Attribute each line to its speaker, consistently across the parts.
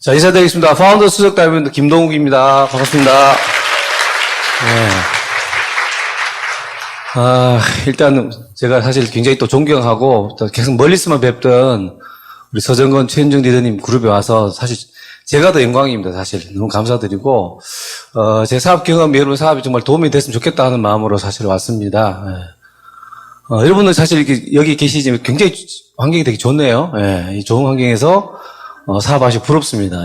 Speaker 1: 자, 인사드리겠습니다. 파운더 수석 다이아몬드 김동욱입니다. 반갑습니다. 네. 일단 제가 사실 굉장히 또 존경하고 또 계속 멀리서만 뵙던 우리 서정건, 최현정 리더님 그룹에 와서 사실 제가 더 영광입니다. 사실 너무 감사드리고 제 사업 경험이 여러분 사업이 정말 도움이 됐으면 좋겠다 하는 마음으로 사실 왔습니다. 여러분은 사실 이렇게 여기 계시지만 굉장히 환경이 되게 좋네요. 이 좋은 환경에서 사업하시고 부럽습니다.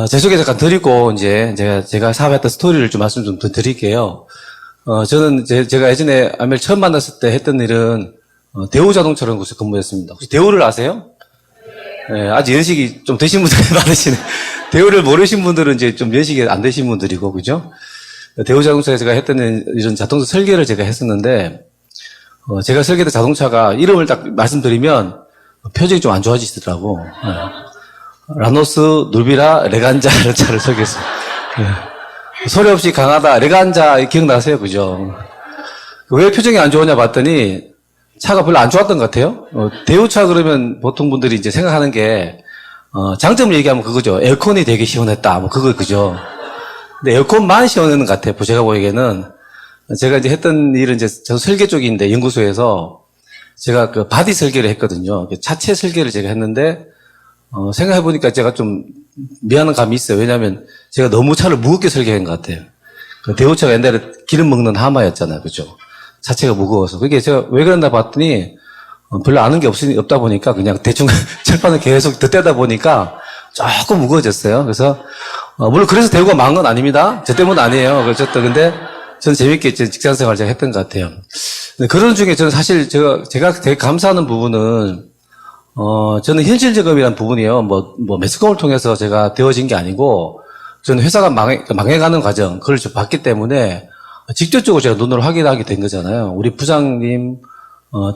Speaker 1: 제 소개 잠깐 드리고 이제 제가 사업했던 스토리를 좀 말씀 좀 더 드릴게요. 저는 제가 예전에 아멜 처음 만났을 때 했던 일은 대우자동차라는 곳에 근무했습니다. 혹시 대우를 아세요? 아직 연식이 좀 되신 분들이 많으시네. 대우를 모르신 분들은 이제 좀 연식이 안 되신 분들이고, 그죠? 대우자동차에 제가 했던 이런 자동차 설계를 제가 했었는데, 제가 설계된 자동차가 이름을 딱 말씀드리면 표정이 좀 안 좋아지시더라고. 라노스, 누비라, 레간자라는 차를 설계했어요. 소리 없이 강하다, 레간자 기억나세요? 그죠? 왜 표정이 안 좋으냐 봤더니 차가 별로 안 좋았던 것 같아요. 대우차 그러면 보통 분들이 이제 생각하는 게 장점을 얘기하면 그거죠. 에어컨이 되게 시원했다, 뭐 그죠? 근데 에어컨만 시원했는 것 같아요. 제가 보기에는 제가 이제 했던 일은 이제 저 설계 쪽인데 연구소에서 제가 그 바디 설계를 했거든요. 차체 설계를 제가 했는데 생각해보니까 제가 좀 미안한 감이 있어요. 왜냐하면 제가 너무 차를 무겁게 설계한 것 같아요. 그 대우차가 옛날에 기름 먹는 하마였잖아요. 그죠? 자체가 무거워서. 그게 제가 왜 그랬나 봤더니 별로 아는 게 없다 보니까 그냥 대충 철판을 계속 덧대다 보니까 조금 무거워졌어요. 그래서 물론 그래서 대우가 망한 건 아닙니다. 저 때문 아니에요. 어쨌든 근데 저는 재밌게 직장생활 제가 했던 것 같아요. 그런 중에 저는 사실 제가 되게 감사하는 부분은 저는 현실적음이라는 부분이요. 뭐 매스컴을 통해서 제가 되어진 게 아니고 저는 회사가 망해가는 과정 그걸 좀 봤기 때문에 직접적으로 제가 눈으로 확인하게 된 거잖아요. 우리 부장님,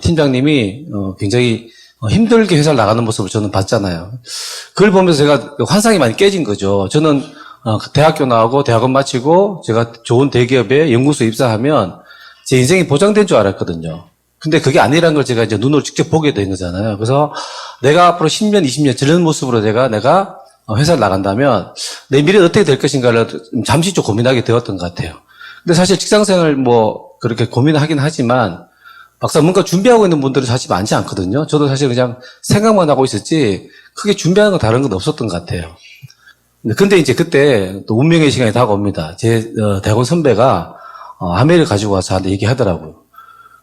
Speaker 1: 팀장님이 굉장히 힘들게 회사를 나가는 모습을 저는 봤잖아요. 그걸 보면서 제가 환상이 많이 깨진 거죠. 저는 대학교 나오고 대학원 마치고 제가 좋은 대기업에 연구소에 입사하면 제 인생이 보장된 줄 알았거든요. 근데 그게 아니라는 걸 제가 이제 눈으로 직접 보게 된 거잖아요. 그래서 내가 앞으로 10년, 20년 저런 모습으로 내가 회사를 나간다면 내 미래는 어떻게 될 것인가를 잠시 좀 고민하게 되었던 것 같아요. 근데 사실 직장생활 그렇게 고민하긴 하지만 막상 뭔가 준비하고 있는 분들은 사실 많지 않거든요. 저도 사실 그냥 생각만 하고 있었지 크게 준비하는 건 다른 건 없었던 것 같아요. 근데 이제 그때 또 운명의 시간이 다가옵니다. 제 대학원 선배가 아메이를 가지고 와서 저한테 얘기하더라고요.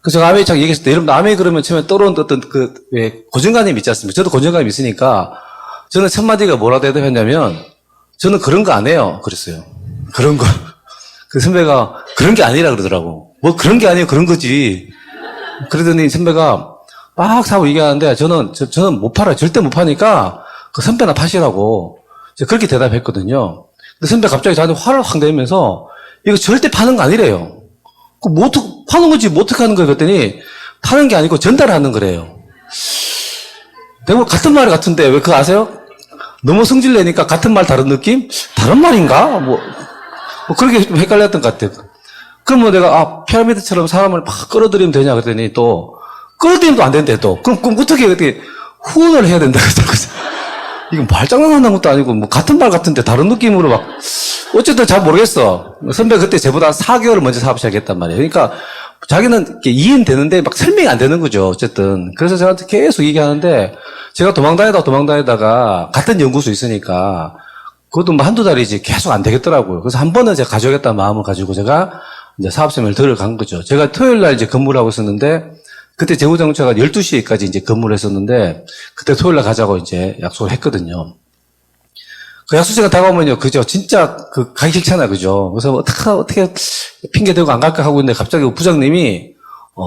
Speaker 1: 그래서 제가 아메이 딱 얘기했을 때 여러분 아메이 그러면 처음에 떠오르는 어떤 왜 고정관념이 있지 않습니까? 저도 고정관념이 있으니까 저는 첫 마디가 뭐라 대답했냐면 저는 그런 거 안 해요. 그랬어요. 그런 거. 그 선배가 그런 게 아니라 그러더라고. 뭐 그런 게 아니에요. 그런 거지. 그러더니 선배가 막 사고 얘기하는데 저는 못 팔아요. 절대 못 파니까 그 선배나 파시라고. 제가 그렇게 대답했거든요. 근데 선배 갑자기 저한테 화를 확 내면서 이거 절대 파는 거 아니래요. 파는 거지, 뭐 어떻게 하는 거예요? 그랬더니 파는 게 아니고 전달하는 거래요. 내가 같은 말 같은데 왜 그거 아세요? 너무 성질 내니까 같은 말 다른 느낌? 다른 말인가? 그렇게 좀 헷갈렸던 것 같아요. 그러면 내가, 피라미드처럼 사람을 막 끌어들이면 되냐? 그랬더니 또, 끌어들이면 또 안 된대, 또. 그럼 어떻게 후원을 해야 된다. 이건 말장난하는 것도 아니고, 같은 말 같은데 다른 느낌으로 막, 어쨌든 잘 모르겠어. 선배 그때 저보다 4개월 먼저 사업 시작했단 말이에요. 그러니까, 자기는 이해는 되는데 막 설명이 안 되는 거죠. 어쨌든. 그래서 저한테 계속 얘기하는데, 제가 도망다니다가 같은 연구소 있으니까, 그것도 한두 달이지 계속 안 되겠더라고요. 그래서 한 번은 제가 가져야겠다는 마음을 가지고 제가 이제 사업생활을 들어간 거죠. 제가 토요일 날 이제 근무를 하고 있었는데, 그때 대우자동차가 12시까지 이제 근무를 했었는데, 그때 토요일 날 가자고 이제 약속을 했거든요. 그 약속 시간 다가오면요, 그죠? 진짜 가기 싫잖아요, 그죠? 그래서 어떻게 핑계 대고 안 갈까 하고 있는데 갑자기 부장님이,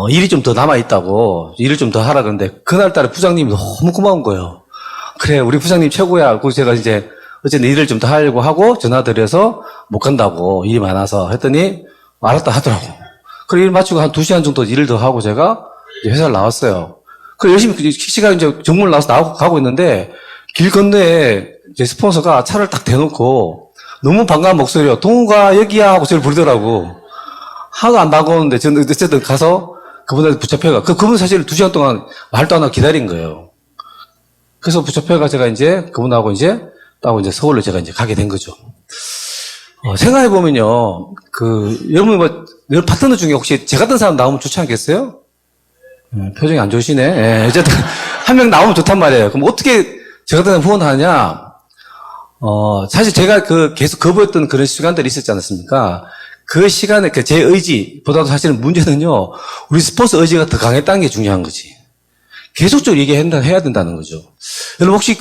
Speaker 1: 일이 좀 더 남아있다고, 일을 좀 더 하라 그러는데, 그날따라 부장님이 너무 고마운 거예요. 그래, 우리 부장님 최고야. 그래서 제가 이제, 어쨌든 일을 좀 더 하려고 하고 전화드려서 못 간다고 일이 많아서 했더니 알았다 하더라고. 그리고 일 마치고 한 2시간 정도 일을 더 하고 제가 이제 회사를 나왔어요. 그리고 열심히 시간 이제 정문을 나와서 가고 있는데 길 건너에 이제 스폰서가 차를 딱 대놓고 너무 반가운 목소리로 동우가 여기야 하고 저를 부르더라고. 하나도 안 반가웠는데 저는 어쨌든 가서 그분한테 붙잡혀가. 그분 사실 2시간 동안 말도 안 하고 기다린 거예요. 그래서 부처표가 제가 이제 그분하고 이제 따고 이제 서울로 제가 이제 가게 된 거죠. 생각해보면요, 여러분 여러분 파트너 중에 혹시 제 같은 사람 나오면 좋지 않겠어요? 표정이 안 좋으시네. 예, 어쨌든, 한 명 나오면 좋단 말이에요. 그럼 어떻게 저 같은 사람 후원하냐? 사실 제가 계속 거부했던 그런 시간들이 있었지 않았습니까? 그 시간에 제 의지보다도 사실은 문제는요, 우리 스폰서 의지가 더 강했다는 게 중요한 거지. 계속적으로 얘기해야 된다는 거죠. 여러분 혹시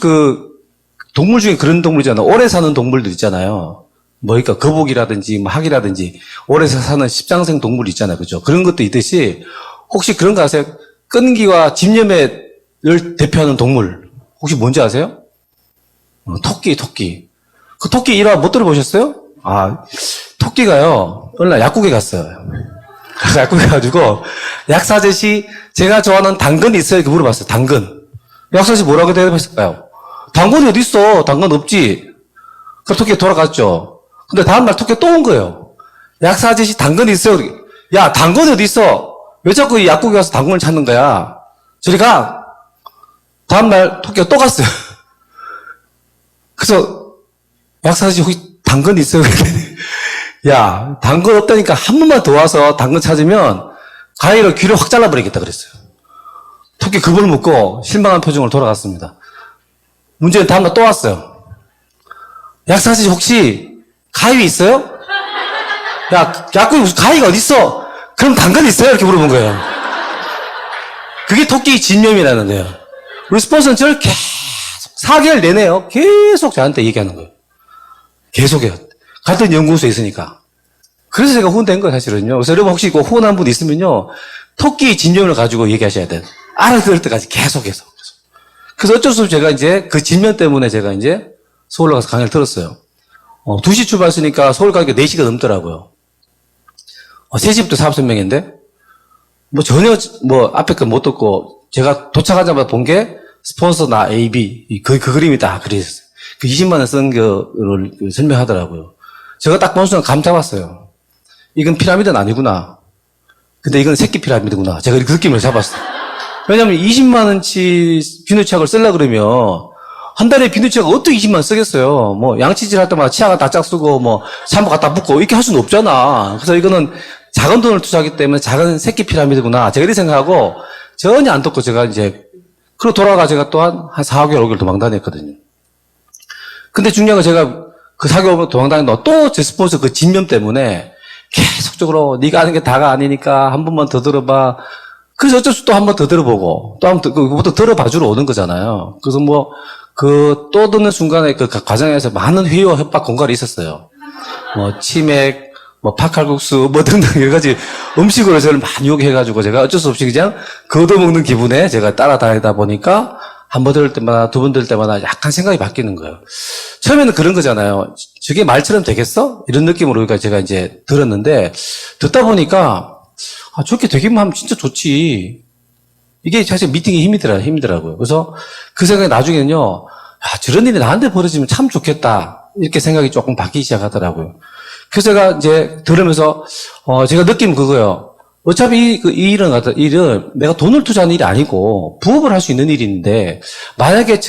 Speaker 1: 동물 중에 그런 동물 있잖아요. 오래 사는 동물들 있잖아요. 그러니까 거북이라든지 학이라든지 오래 사는 십장생 동물 있잖아요. 그죠? 그런 것도 있듯이 혹시 그런 거 아세요? 끈기와 집념을 대표하는 동물 혹시 뭔지 아세요? 토끼. 그 토끼 일화 못 들어보셨어요? 토끼가요, 어느 날 약국에 갔어요. 그래서 약국에 가지고, 약사제시, 제가 좋아하는 당근이 있어요? 이렇게 물어봤어요. 당근. 약사제시 뭐라고 대답했을까요? 당근이 어딨어? 당근 없지? 그 토끼가 돌아갔죠. 근데 다음날 토끼가 또 온 거예요. 약사제시 당근이 있어요? 야, 당근이 어딨어? 왜 자꾸 이 약국에 가서 당근을 찾는 거야? 저리 가! 다음날 토끼가 또 갔어요. 그래서 약사제시 혹시 당근 있어요? 야, 당근 없다니까 한 번만 더 와서 당근 찾으면 가위로 귀를 확 잘라버리겠다 그랬어요. 토끼 그걸 묻고 실망한 표정으로 돌아갔습니다. 문제는 다음날 또 왔어요. 약사제시 혹시 가위 있어요? 야, 약국에 무슨 가위가 어딨어? 그럼 당근 있어요? 이렇게 물어본 거예요. 그게 토끼의 진념이라는 거예요. 우리 스폰서는 저를 계속 4개월 내내요. 계속 저한테 얘기하는 거예요. 계속해요. 같은 연구소에 있으니까. 그래서 제가 후원된 거예요, 사실은요. 그래서 여러분 혹시 후원한 분 있으면요, 토끼의 진념을 가지고 얘기하셔야 돼요. 알아들을 때까지 계속해서. 그래서 어쩔 수 없이 제가 이제 그 진념 때문에 제가 이제 서울로 가서 강의를 들었어요. 2시 출발했으니까 서울 가기가 4시가 넘더라고요. 3시부터 사업 설명인데, 전혀, 앞에 거 못 듣고, 제가 도착하자마자 본 게, 스폰서 나 A, B, 그 그림이다. 그랬어요. 20만원 쓴 거를 설명하더라고요. 제가 딱 본 순간 감 잡았어요. 이건 피라미드는 아니구나. 근데 이건 새끼 피라미드구나. 제가 그 느낌을 잡았어요. 왜냐면 20만원치 비누치약을 쓰려고 그러면, 한 달에 비누치약 어떻게 20만 쓰겠어요? 양치질 할 때마다 치약을 딱 쓰고, 샴푸 갖다 붓고, 이렇게 할 수는 없잖아. 그래서 이거는 작은 돈을 투자하기 때문에 작은 새끼 피라미드구나. 제가 이렇게 생각하고, 전혀 안 듣고 제가 이제, 그리고 돌아가 제가 또한 4, 5개월, 5개월 도망 다녔거든요. 근데 중요한 건 제가 그 4개월 도망 다녔는데 또 제 스폰서 그 진념 때문에 계속적으로 네가 아는 게 다가 아니니까 한 번만 더 들어봐. 그래서 어쩔 수 없이 또 한 번 더 들어보고, 또 한 번 그것도 들어봐 주러 오는 거잖아요. 그래서 또 듣는 순간에 그 과정에서 많은 회의와 협박 공갈이 있었어요. 치맥, 파칼국수, 등등 여러 가지 음식으로 저를 많이 유혹해가지고 제가 어쩔 수 없이 그냥 걷어먹는 기분에 제가 따라다니다 보니까 한 번 들을 때마다, 두 번 들을 때마다 약간 생각이 바뀌는 거예요. 처음에는 그런 거잖아요. 저게 말처럼 되겠어? 이런 느낌으로 제가 이제 들었는데, 듣다 보니까, 저렇게 되기만 하면 진짜 좋지. 이게 사실 미팅이 힘이더라고요. 그래서 그 생각이 나중에는요, 저런 일이 나한테 벌어지면 참 좋겠다. 이렇게 생각이 조금 바뀌기 시작하더라고요. 그래서 제가 이제 들으면서, 제가 느낀 그거예요. 어차피 이 일은 내가 돈을 투자하는 일이 아니고 부업을 할 수 있는 일인데, 만약에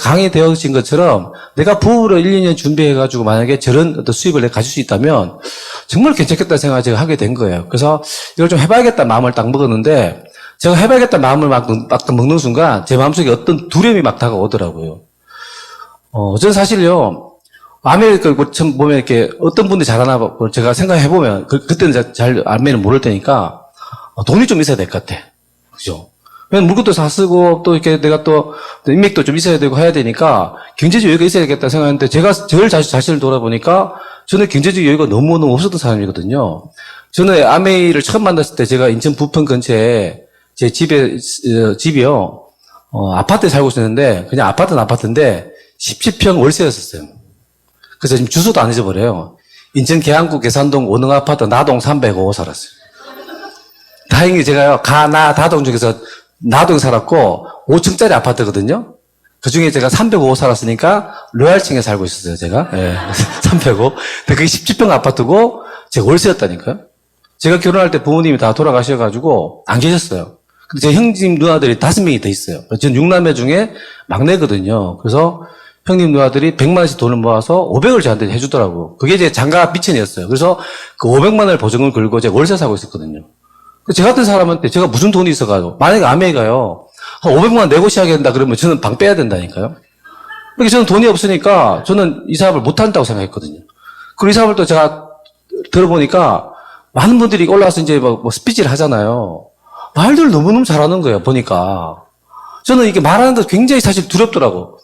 Speaker 1: 강의 되어진 것처럼 내가 부업으로 1, 2년 준비해가지고 만약에 저런 어떤 수입을 내가 가질 수 있다면 정말 괜찮겠다는 생각을 제가 하게 된 거예요. 그래서 이걸 좀 해봐야겠다 마음을 딱 먹었는데, 제가 해봐야겠다 마음을 막 먹는 순간 제 마음속에 어떤 두려움이 막 다가오더라고요. 저는 사실요, 아메리카 처음 보면 이렇게 어떤 분들이 잘하나 제가 생각해보면, 그때는 잘 아메리카는 모를 테니까, 돈이 좀 있어야 될 것 같아. 그죠? 왜냐면 물건도 다 쓰고, 또 이렇게 내가 또 인맥도 좀 있어야 되고 해야 되니까, 경제적 여유가 있어야 되겠다 생각했는데, 제가 자신을 돌아보니까, 저는 경제적 여유가 너무너무 없었던 사람이거든요. 저는 아메이를 처음 만났을 때 제가 인천 부평 근처에 제 집이요, 아파트에 살고 있었는데, 그냥 아파트인데, 17평 월세였었어요. 그래서 지금 주소도 안 잊어버려요. 인천 계양구 계산동 원흥 아파트 나동 305호 살았어요. 다행히 제가요, 다동 중에서 나동에 살았고, 5층짜리 아파트거든요. 그 중에 제가 305호 살았으니까, 로얄층에 살고 있었어요, 제가. 예, 305. 근데 그게 17평 아파트고, 제가 월세였다니까요. 제가 결혼할 때 부모님이 다 돌아가셔가지고, 안 계셨어요. 근데 제 형님 누나들이 5명이 더 있어요. 저는 6남매 중에 막내거든요. 그래서 형님 누나들이 100만 원씩 돈을 모아서 500을 저한테 해주더라고요. 그게 제 장가 미천이었어요. 그래서 그 500만 원을 보증을 걸고 제가 월세 사고 있었거든요. 저 같은 사람한테 제가 무슨 돈이 있어가지고 만약에 아메가요 한 500만 원 내고 시작한다 그러면 저는 방 빼야 된다니까요. 그러니까 저는 돈이 없으니까 저는 이 사업을 못 한다고 생각했거든요. 그리고 이 사업을 또 제가 들어보니까 많은 분들이 올라와서 이제 뭐 스피치를 하잖아요. 말들 너무너무 잘하는 거예요, 보니까. 저는 이게 말하는 거 굉장히 사실 두렵더라고.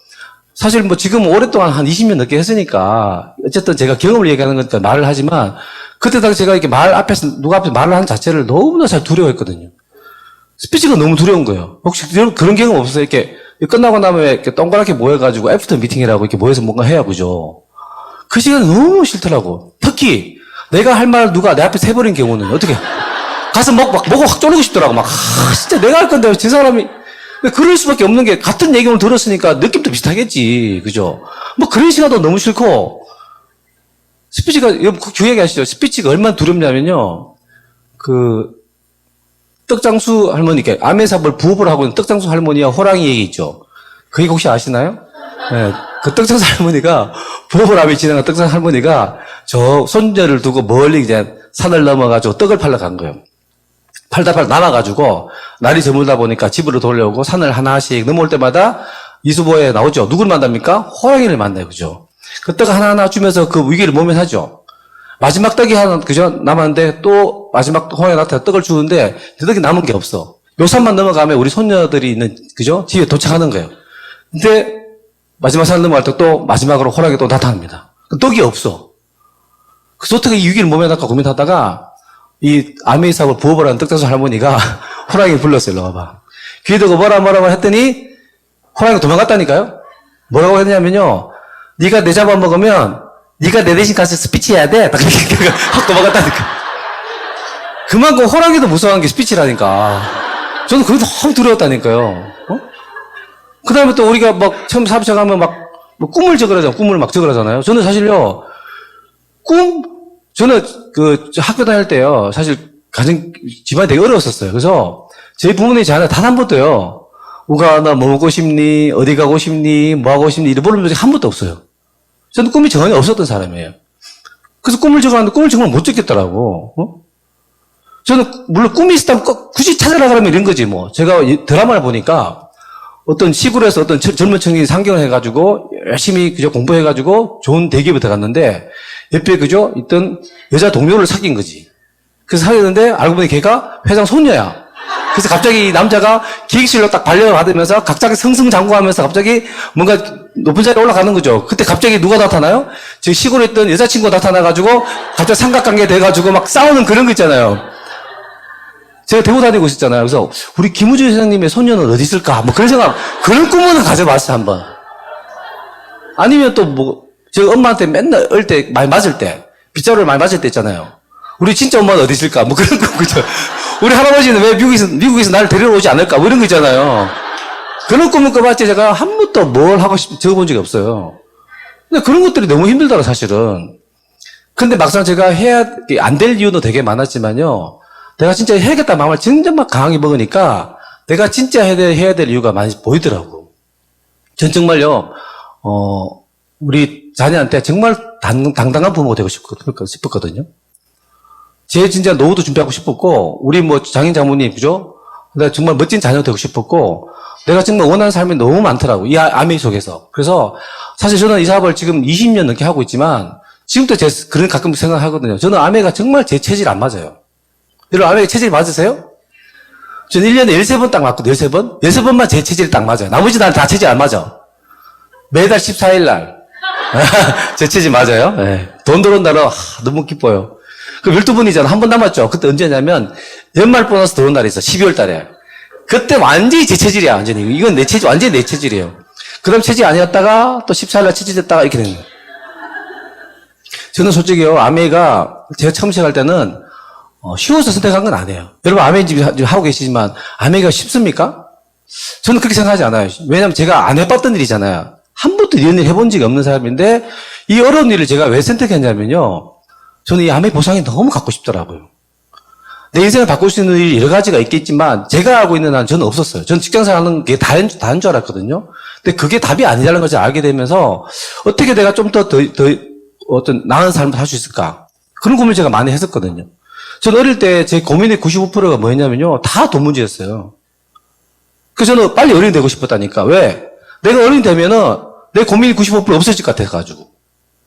Speaker 1: 사실 뭐 지금 오랫동안 한 20년 넘게 했으니까 어쨌든 제가 경험을 얘기하는 거니까 말을 하지만 그때 당시 제가 이렇게 말 앞에서 누가 앞에서 말을 하는 자체를 너무나 잘 두려워했거든요. 스피치가 너무 두려운 거예요. 혹시 그런 경험 없어요? 이렇게 끝나고 나면 이렇게 동그랗게 모여가지고 애프터 미팅이라고 이렇게 모여서 뭔가 해야 보죠. 그 시간이 너무 싫더라고. 특히 내가 할 말 누가 내 앞에 해버린 경우는 어떻게 가서 먹고 확 쪼르고 싶더라고. 막 진짜 내가 할 건데 저 사람이 그럴 수밖에 없는 게 같은 얘기를 들었으니까 느낌도 비슷하겠지. 그죠? 뭐 그런 시간도 너무 싫고 스피치가 그 얘기하시죠. 스피치가 얼마나 두렵냐면요. 그 떡장수 할머니, 암해삽을 부업을 하고 있는 떡장수 할머니와 호랑이 얘기 있죠. 그 얘기 혹시 아시나요? 네, 그 떡장수 할머니가 부업을 하며 진행한 떡장수 할머니가 저 손녀를 두고 멀리 이제 산을 넘어가지고 떡을 팔러 간 거예요. 팔다 남아가지고 날이 저물다 보니까 집으로 돌려오고 산을 하나씩 넘어올 때마다 이수보에 나오죠. 누구를 만납니까? 호랑이를 만나요. 그죠? 그 떡 하나하나 주면서 그 위기를 모면하죠. 마지막 떡이 하나, 그죠? 남았는데 또 마지막 호랑이 나타나 떡을 주는데 그 떡이 남은 게 없어. 요 산만 넘어가면 우리 손녀들이 있는, 그죠? 집에 도착하는 거예요. 근데 마지막 산 넘어갈 때 또 마지막으로 호랑이가 또 나타납니다. 그 떡이 없어. 그래서 어떻게 이 위기를 모면할까 고민하다가 이 아메이사하고 부업을 하는 떡장수 할머니가 호랑이를 불렀어요. 일로 와봐. 귀에 대고 뭐라고 했더니 호랑이가 도망갔다니까요. 뭐라고 했냐면요. 네가 내 잡아먹으면 네가 내 대신 가서 스피치 해야 돼. 확 도망갔다니까. 그만큼 호랑이도 무서워하는 게 스피치라니까. 저는 그게 너무 두려웠다니까요. 어? 그 다음에 또 우리가 막 처음 사업 시작하면 막 뭐 꿈을 적으라잖아요. 꿈을 막 적으라잖아요. 저는 사실요. 저는 그 학교 다닐 때요. 사실 집안이 되게 어려웠었어요. 그래서 저희 부모님이 저한테 단 한 번도요. 우가 나 뭐 먹고 싶니? 어디 가고 싶니? 뭐 하고 싶니? 이런 물어본 적이 한 번도 없어요. 저는 꿈이 전혀 없었던 사람이에요. 그래서 꿈을 적었는데 꿈을 정말 못 적겠더라고. 어? 저는 물론 꿈이 있었다면 굳이 찾아라 그러면 이런 거지 뭐. 제가 드라마를 보니까 어떤 시골에서 어떤 젊은 청년이 상경을 해가지고 열심히 그저 공부해가지고 좋은 대기업에 들어갔는데 옆에 그저 있던 여자 동료를 사귄 거지. 그래서 사귀었는데 알고 보니 걔가 회장 손녀야. 그래서 갑자기 이 남자가 기획실로 딱 발령받으면서 갑자기 승승장구하면서 갑자기 뭔가 높은 자리에 올라가는 거죠. 그때 갑자기 누가 나타나요? 저 시골에 있던 여자친구가 나타나가지고 갑자기 삼각관계 돼가지고 막 싸우는 그런 거 있잖아요. 제가 대구 다니고 있었잖아요. 그래서 우리 김우주 회장님의 손녀는 어디 있을까? 뭐 그런 생각, 그런 꿈은 가져봤어요, 한번. 아니면 또 뭐, 제가 엄마한테 맨날 어릴 때 많이 맞을 때, 빗자루를 많이 맞을 때 있잖아요. 우리 진짜 엄마는 어디 있을까? 뭐 그런 꿈, 그죠? 우리 할아버지는 왜 미국에서 나를 데리러 오지 않을까? 뭐 이런 거 있잖아요. 그런 꿈을 꿔봤지 제가 한 번도 뭘 하고 적어본 적이 없어요. 근데 그런 것들이 너무 힘들더라, 사실은. 근데 막상 제가 안 될 이유도 되게 많았지만요. 내가 진짜 해야겠다 마음을 진짜 막 강하게 먹으니까 내가 진짜 해야 될 이유가 많이 보이더라고. 전 정말요, 우리 자녀한테 정말 당당한 부모가 되고 싶었거든요. 제 진짜 노후도 준비하고 싶었고, 우리 뭐 장인 장모님, 그죠? 내가 정말 멋진 자녀 되고 싶었고, 내가 정말 원하는 삶이 너무 많더라고. 이 아메이 속에서. 그래서 사실 저는 이 사업을 지금 20년 넘게 하고 있지만, 지금도 그런 가끔 생각하거든요. 저는 아메가 정말 제 체질 안 맞아요. 여러분, 아메가 체질 맞으세요? 저는 1년에 13번 딱 맞거든요. 13번? 13번만 제 체질이 딱 맞아요. 나머지 날은 다 체질 안 맞아. 매달 14일 날. 제 체질 맞아요. 네. 돈 들어온 날은 너무 기뻐요. 그 12분이잖아. 한 번 남았죠. 그때 언제냐면 연말 보너스 들어온 날이 있어. 12월 달에. 그때 완전히 제 체질이야. 완전히. 이건 내 체질, 완전히 내 체질이에요. 그 다음 체질 아니었다가 또 14일 날 체질 됐다가 이렇게 되는 거예요. 저는 솔직히요. 아메가 제가 처음 시작할 때는 쉬워서 선택한 건 아니에요. 여러분 아메 지금 하고 계시지만 아메가 쉽습니까? 저는 그렇게 생각하지 않아요. 왜냐하면 제가 안 해봤던 일이잖아요. 한 번도 이런 일 해본 적이 없는 사람인데 이 어려운 일을 제가 왜 선택했냐면요. 저는 이 아메 보상이 너무 갖고 싶더라고요. 내 인생을 바꿀 수 있는 일이 여러 가지가 있겠지만 제가 알고 있는 한 저는 없었어요. 저는 직장생활 하는 게 다인 줄 알았거든요. 근데 그게 답이 아니라는 것을 알게 되면서 어떻게 내가 좀 더 어떤 나은 삶을 살 수 있을까? 그런 고민을 제가 많이 했었거든요. 저는 어릴 때 제 고민의 95%가 뭐였냐면요. 다 돈 문제였어요. 그래서 저는 빨리 어른이 되고 싶었다니까. 왜? 내가 어른이 되면은 내 고민이 95% 없어질 것 같아가지고.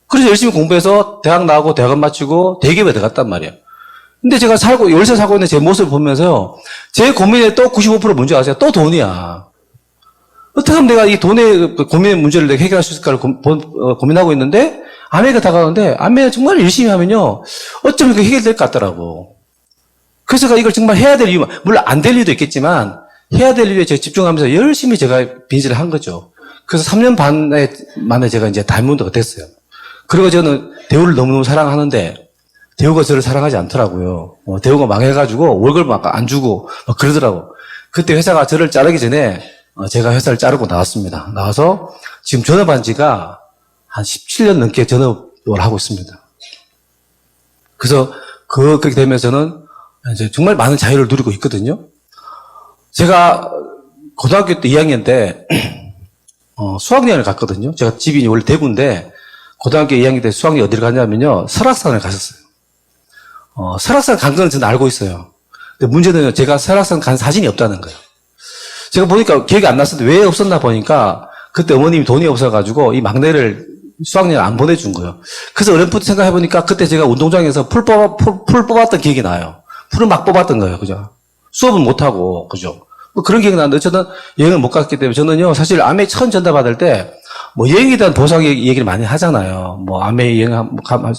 Speaker 1: 그래서 열심히 공부해서 대학 나오고 대학원 마치고 대기업에 들어갔단 말이에요. 근데 제가 열세 살고 있는 제 모습을 보면서요. 제 고민의 또 95% 문제 아세요? 또 돈이야. 어떻게 하면 내가 이 돈의 고민의 문제를 내가 해결할 수 있을까를 고민하고 있는데 아메리카 다가가는데 아메리카 정말 열심히 하면요. 어쩌면 그게 해결될 것 같더라고. 그래서 제가 이걸 정말 해야 될 이유, 물론 안 될 이유도 있겠지만 해야 될 이유에 제가 집중하면서 열심히 제가 빈지를 한 거죠. 그래서 3년 반 만에 제가 이제 다이아몬드가 됐어요. 그리고 저는 대우를 너무너무 사랑하는데 대우가 저를 사랑하지 않더라고요. 대우가 망해가지고 월급을 막 안 주고 막 그러더라고. 그때 회사가 저를 자르기 전에 제가 회사를 자르고 나왔습니다. 나와서 지금 전업한 지가 한 17년 넘게 전업을 하고 있습니다. 그래서 그렇게 되면서 저는 이제 정말 많은 자유를 누리고 있거든요. 제가 고등학교 때 2학년 때 수학여행을 갔거든요. 제가 집이 원래 대구인데 고등학교 2학년 때 수학여행 어디를 갔냐면요. 설악산을 갔었어요. 설악산 간 건 저는 알고 있어요. 근데 문제는 제가 설악산 간 사진이 없다는 거예요. 제가 보니까 기억이 안 났었는데 왜 없었나 보니까 그때 어머님이 돈이 없어가지고 이 막내를 수학여행 안 보내준 거예요. 그래서 어렴풋 생각해보니까 그때 제가 운동장에서 풀 뽑았던 기억이 나요. 풀을 막 뽑았던 거예요. 그죠? 수업은 못하고, 그죠? 뭐 그런 기억이 나는데 저는 여행을 못 갔기 때문에 저는요, 사실 아메 첫 전달 받을 때 뭐 여행에 대한 보상 얘기를 많이 하잖아요. 뭐 아메 여행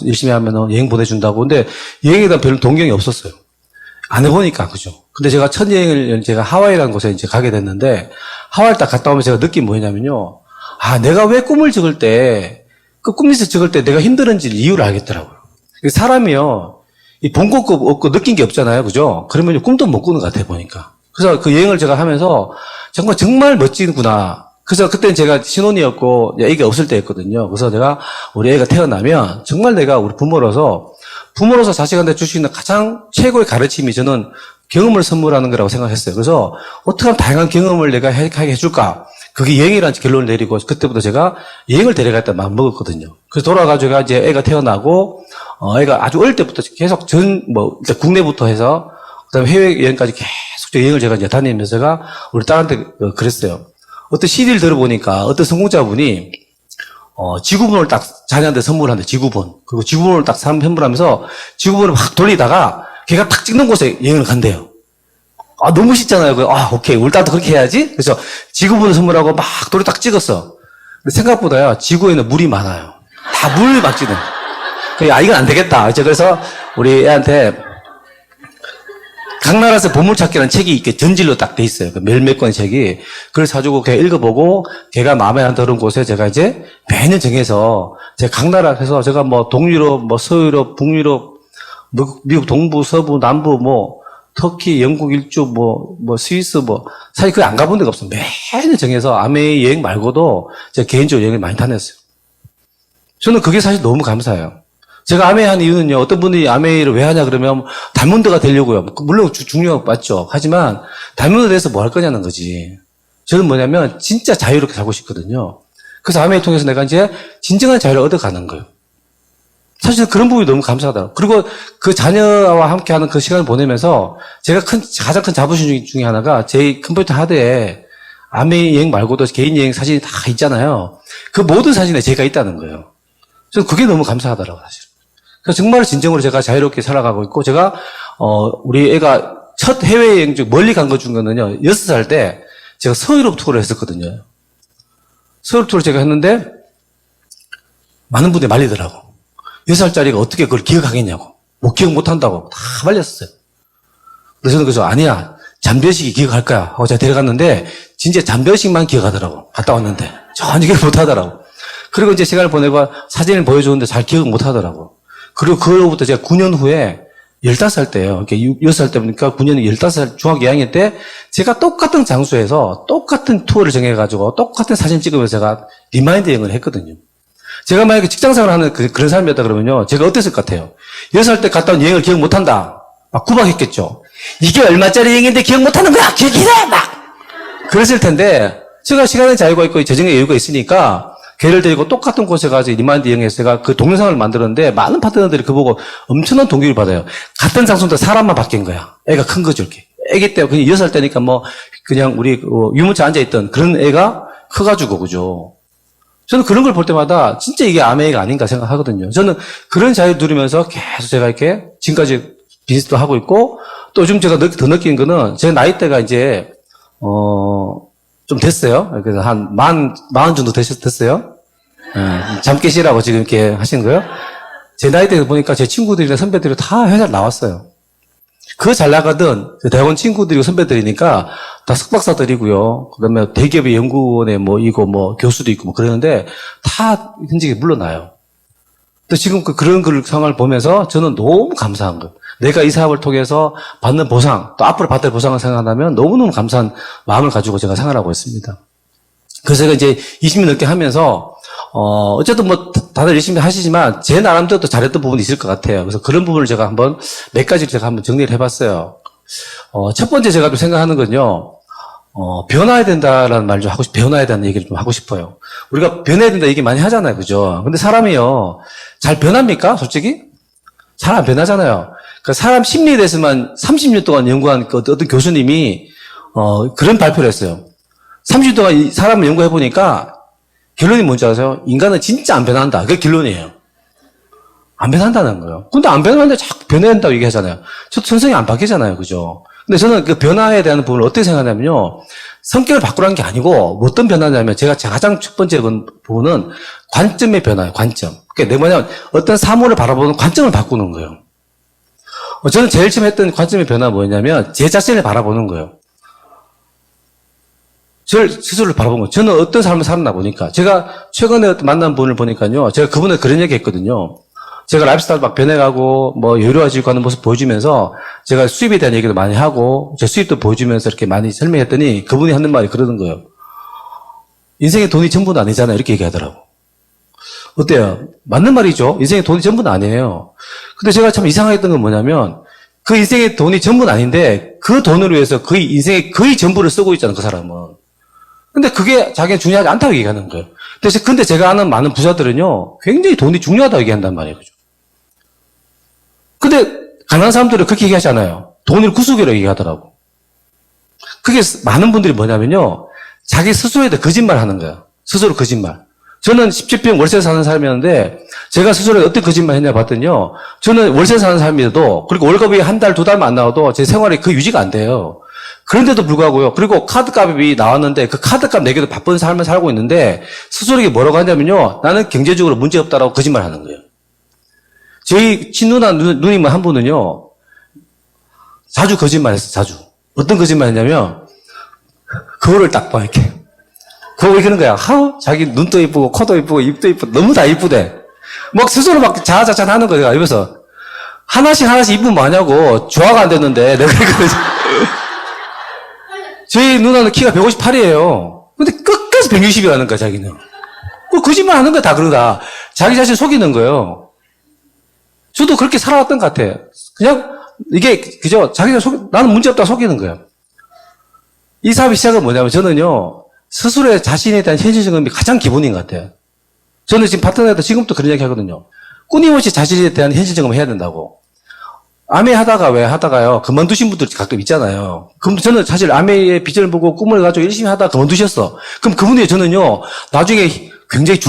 Speaker 1: 열심히 하면 여행 보내준다고. 근데 여행에 대한 별로 동경이 없었어요. 안 해보니까, 그죠? 근데 제가 첫 여행을 제가 하와이라는 곳에 이제 가게 됐는데 하와이 딱 갔다 오면 제가 느낀 뭐냐면요. 아, 내가 왜 꿈을 적을 때, 그 꿈에서 적을 때 내가 힘들은지 이유를 알겠더라고요. 사람이요, 이 본것 없고 느낀 게 없잖아요. 그죠? 그러면 꿈도 못 꾸는 것 같아요, 보니까. 그래서 그 여행을 제가 하면서 정말 멋지구나. 그래서 그때는 제가 신혼이었고, 애가 없을 때였거든요. 그래서 내가 우리 애가 태어나면 정말 내가 우리 부모로서 자식한테 줄 수 있는 가장 최고의 가르침이 저는 경험을 선물하는 거라고 생각했어요. 그래서 어떻게 하면 다양한 경험을 내가 하게 해줄까? 그게 여행이라는 결론을 내리고 그때부터 제가 여행을 데려갔다 마음 먹었거든요. 그래서 돌아가지고 이제 애가 태어나고 애가 아주 어릴 때부터 계속 일단 국내부터 해서 그다음에 해외 여행까지 계속 여행을 제가 이제 다니면서 제가 우리 딸한테 그랬어요. 어떤 CD를 들어보니까 어떤 성공자분이 지구본을 딱 자녀한테 선물한대, 지구본. 그리고 지구본을 딱 선물하면서 지구본을 확 돌리다가 걔가 탁 찍는 곳에 여행을 간대요. 아, 너무 멋있잖아요. 오케이. 우리 딸도 그렇게 해야지. 그래서 지구본을 선물하고 막 돌을 딱 찍었어. 근데 생각보다요, 지구에는 물이 많아요. 다 물 막 찍는. 이건 안 되겠다. 그래서 우리 애한테 강나라에서 보물찾기라는 책이 이렇게 전질로 딱 돼 있어요. 몇몇 권의 책이. 그걸 사주고 걔 읽어보고 걔가 마음에 안 드는 곳에 제가 이제 매년 정해서 제가 강나라에서 제가 뭐 동유럽, 뭐 서유럽, 북유럽, 미국 동부, 서부, 남부, 뭐 터키, 영국 일주, 뭐 스위스, 사실 그게 안 가본 데가 없어요. 매년 정해서 아메이 여행 말고도 제가 개인적으로 여행을 많이 다녔어요. 저는 그게 사실 너무 감사해요. 제가 아메이 한 이유는요, 어떤 분이 아메이를 왜 하냐 그러면 다이아몬드가 되려고요. 물론 중요한 거 맞죠. 하지만 다이아몬드 돼서 뭐 할 거냐는 거지. 저는 뭐냐면 진짜 자유롭게 살고 싶거든요. 그래서 아메이 통해서 내가 이제 진정한 자유를 얻어가는 거예요. 사실 그런 부분이 너무 감사하더라고요. 그리고 그 자녀와 함께 하는 그 시간을 보내면서 제가 가장 큰 자부심 중에 하나가 제 컴퓨터 하드에 아메이 여행 말고도 개인 여행 사진이 다 있잖아요. 그 모든 사진에 제가 있다는 거예요. 저는 그게 너무 감사하더라고요, 사실. 그래서 정말 진정으로 제가 자유롭게 살아가고 있고, 제가, 우리 애가 첫 해외여행 중 멀리 간 것 중에는요, 6살 때 제가 서유럽 투어를 했었거든요. 서유럽 투어를 제가 했는데, 많은 분들이 말리더라고. 6살짜리가 어떻게 그걸 기억하겠냐고. 뭐 기억 못 한다고. 다 말렸어요. 그래서 저는 그래서 아니야. 잠별식이 기억할 거야. 하고 제가 데려갔는데, 진짜 잠별식만 기억하더라고. 갔다 왔는데. 전혀 기억 못 하더라고. 그리고 이제 시간을 보내고 사진을 보여주는데 잘 기억 못 하더라고. 그리고 그로부터 제가 9년 후에 15살 때예요. 그러니까 6살 때 보니까 9년 15살 중학교 2학년 때 제가 똑같은 장소에서 똑같은 투어를 정해가지고 똑같은 사진 찍으면서 제가 리마인드 여행을 했거든요. 제가 만약에 직장생활을 하는 그런 사람이었다 그러면요. 제가 어땠을 것 같아요? 6살 때 갔다 온 여행을 기억 못 한다. 막 구박했겠죠. 이게 얼마짜리 얘기인데 기억 못하는 거야! 기억이래! 막! 그랬을 텐데, 제가 시간의 자유가 있고 재정의 여유가 있으니까, 걔를 데리고 똑같은 곳에 가서 리마인드 이용해서 제가 그 동영상을 만들었는데, 많은 파트너들이 그거 보고 엄청난 동기를 받아요. 같은 장소인데 사람만 바뀐 거야. 애가 큰 거죠, 이렇게. 애기 때, 그냥 6살 때니까 뭐, 그냥 우리 유모차 앉아있던 그런 애가 커가지고, 그죠. 저는 그런 걸 볼 때마다 진짜 이게 아메이가 아닌가 생각하거든요. 저는 그런 자유를 누리면서 계속 제가 이렇게 지금까지 비즈니스도 하고 있고, 또 요즘 제가 더 느끼는 거는 제 나이대가 이제, 좀 됐어요. 그래서 한 마흔 정도 됐어요. 잠 깨시라고 지금 이렇게 하시는 거예요. 제 나이대 보니까 제 친구들이나 선배들이 다 회사를 나왔어요. 그 잘 나가던 대학원 친구들이고 선배들이니까 다 석박사들이고요. 그 다음에 대기업의 연구원에 뭐 이거 뭐 교수도 있고 뭐 그러는데 다 현직에 물러나요. 또 지금 그런 상황을 보면서 저는 너무 감사한 거예요. 내가 이 사업을 통해서 받는 보상, 또 앞으로 받을 보상을 생각한다면 너무너무 감사한 마음을 가지고 제가 생활하고 있습니다. 그래서 제가 이제 20년 넘게 하면서, 어쨌든 뭐 다들 열심히 하시지만 제 나름대로 또 잘했던 부분이 있을 것 같아요. 그래서 그런 부분을 제가 한번 몇 가지를 제가 한번 정리를 해봤어요. 첫 번째 제가 또 생각하는 건요, 변화해야 된다라는 말 좀 변화해야 된다는 얘기를 좀 하고 싶어요. 우리가 변해야 된다 얘기 많이 하잖아요. 그죠? 근데 사람이요, 잘 변합니까? 솔직히? 잘 안 변하잖아요. 그러니까 사람 심리에 대해서만 30년 동안 연구한 그 어떤 교수님이, 그런 발표를 했어요. 30년 동안 이 사람을 연구해보니까 결론이 뭔지 아세요? 인간은 진짜 안 변한다. 그게 결론이에요. 안 변한다는 거예요. 근데 안 변하는데 자꾸 변해야 된다고 얘기하잖아요. 저도 선생이 안 바뀌잖아요. 그죠? 근데 저는 그 변화에 대한 부분을 어떻게 생각하냐면요. 성격을 바꾸라는 게 아니고 어떤 변화냐면 제가 가장 첫 번째 부분은 관점의 변화예요. 관점. 그게 뭐냐면 어떤 사물을 바라보는 관점을 바꾸는 거예요. 저는 제일 처음 했던 관점의 변화가 뭐였냐면 제 자신을 바라보는 거예요. 저를 스스로를 바라본 거예요. 저는 어떤 삶을 살았나 보니까 제가 최근에 만난 분을 보니까요. 제가 그분한테 그런 얘기 했거든요. 제가 라이프스타일 막 변해가고 뭐 여유로워지고 하는 모습 보여주면서 제가 수입에 대한 얘기도 많이 하고 제 수입도 보여주면서 이렇게 많이 설명했더니 그분이 하는 말이 그러는 거예요. 인생의 돈이 전부는 아니잖아요. 이렇게 얘기하더라고. 어때요? 맞는 말이죠. 인생의 돈이 전부는 아니에요. 근데 제가 참 이상했던 건 뭐냐면 그 인생의 돈이 전부는 아닌데 그 돈을 위해서 그 인생의 거의 전부를 쓰고 있잖아요. 그 사람은. 근데 그게 자기는 중요하지 않다고 얘기하는 거예요. 근데 제가 아는 많은 부자들은요, 굉장히 돈이 중요하다고 얘기한단 말이에요. 그죠? 근데 가난한 사람들은 그렇게 얘기하잖아요. 돈을 구속이라고 얘기하더라고. 그게 많은 분들이 뭐냐면요, 자기 스스로에 대해 거짓말 하는 거예요. 스스로 거짓말. 저는 17평 월세 사는 사람이었는데, 제가 스스로에 어떤 거짓말 했냐 봤더니요, 저는 월세 사는 사람이어도, 그리고 월급이 한 달, 두 달만 안 나와도 제 생활이 그 유지가 안 돼요. 그런데도 불구하고요. 그리고 카드값이 나왔는데 그 카드값 내기도 바쁜 삶을 살고 있는데 스스로에게 뭐라고 하냐면요. 나는 경제적으로 문제없다라고 거짓말 하는 거예요. 저희 친누나 누님 한 분은요. 자주 거짓말했어요. 자주. 어떤 거짓말 했냐면 거울을 딱 봐 이렇게. 그거 이러는 거야. 자기 눈도 이쁘고 코도 이쁘고 입도 이쁘고 너무 다 이쁘대. 막 스스로 막 자아자찬 하는 거예요. 이러면서 하나씩 이쁘면 뭐하냐고. 조화가 안 됐는데 내가 저희 누나는 키가 158이에요. 근데 끝까지 160이 가는 거야, 자기는. 거짓말 하는 거야, 다 그러다. 자기 자신 속이는 거예요. 저도 그렇게 살아왔던 것 같아. 그냥, 이게, 그죠? 자기 자신 나는 문제없다 속이는 거예요. 이 사업의 시작은 뭐냐면 저는요, 스스로의 자신에 대한 현실적인 가장 기본인 것 같아요. 저는 지금 파트너한테 지금부터 그런 얘기 하거든요. 끊임없이 자신에 대한 현실적인 해야 된다고. 아메 하다가요, 그만두신 분들 가끔 있잖아요. 그럼 저는 사실 아메의 비전을 보고 꿈을 가지고 열심히 하다가 그만두셨어. 그럼 그분이 저는요, 나중에 굉장히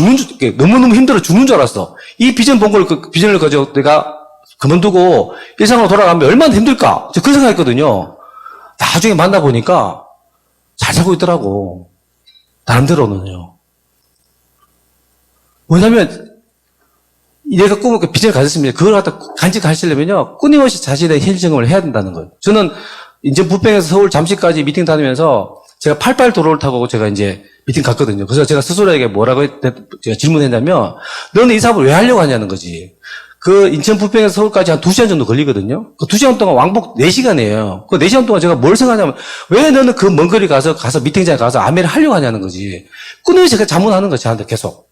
Speaker 1: 너무너무 힘들어 죽는 줄 알았어. 이 비전 본 걸, 그 비전을 가지고 내가 그만두고 일상으로 돌아가면 얼마나 힘들까? 저 그 생각했거든요. 나중에 만나보니까 잘 살고 있더라고. 나름대로는요. 뭐냐면, 내가 꿈을 비전을 가졌습니다. 그걸 갖다 간직하시려면요, 끊임없이 자신의 현실적을 해야 된다는 거예요. 저는 이제 부평에서 서울 잠시까지 미팅 다니면서 제가 88 도로를 타고 제가 이제 미팅 갔거든요. 그래서 제가 스스로에게 뭐라고 제가 질문했냐면, 너는 이 사업을 왜 하려고 하냐는 거지. 그 인천 부평에서 서울까지 한 2시간 정도 걸리거든요. 그 2시간 동안 왕복 4시간이에요. 그 4시간 동안 제가 뭘 생각하냐면, 왜 너는 그 먼 거리 가서 미팅장에 가서 아메를 하려고 하냐는 거지. 끊임없이 제가 자문하는 거지, 저한테 계속.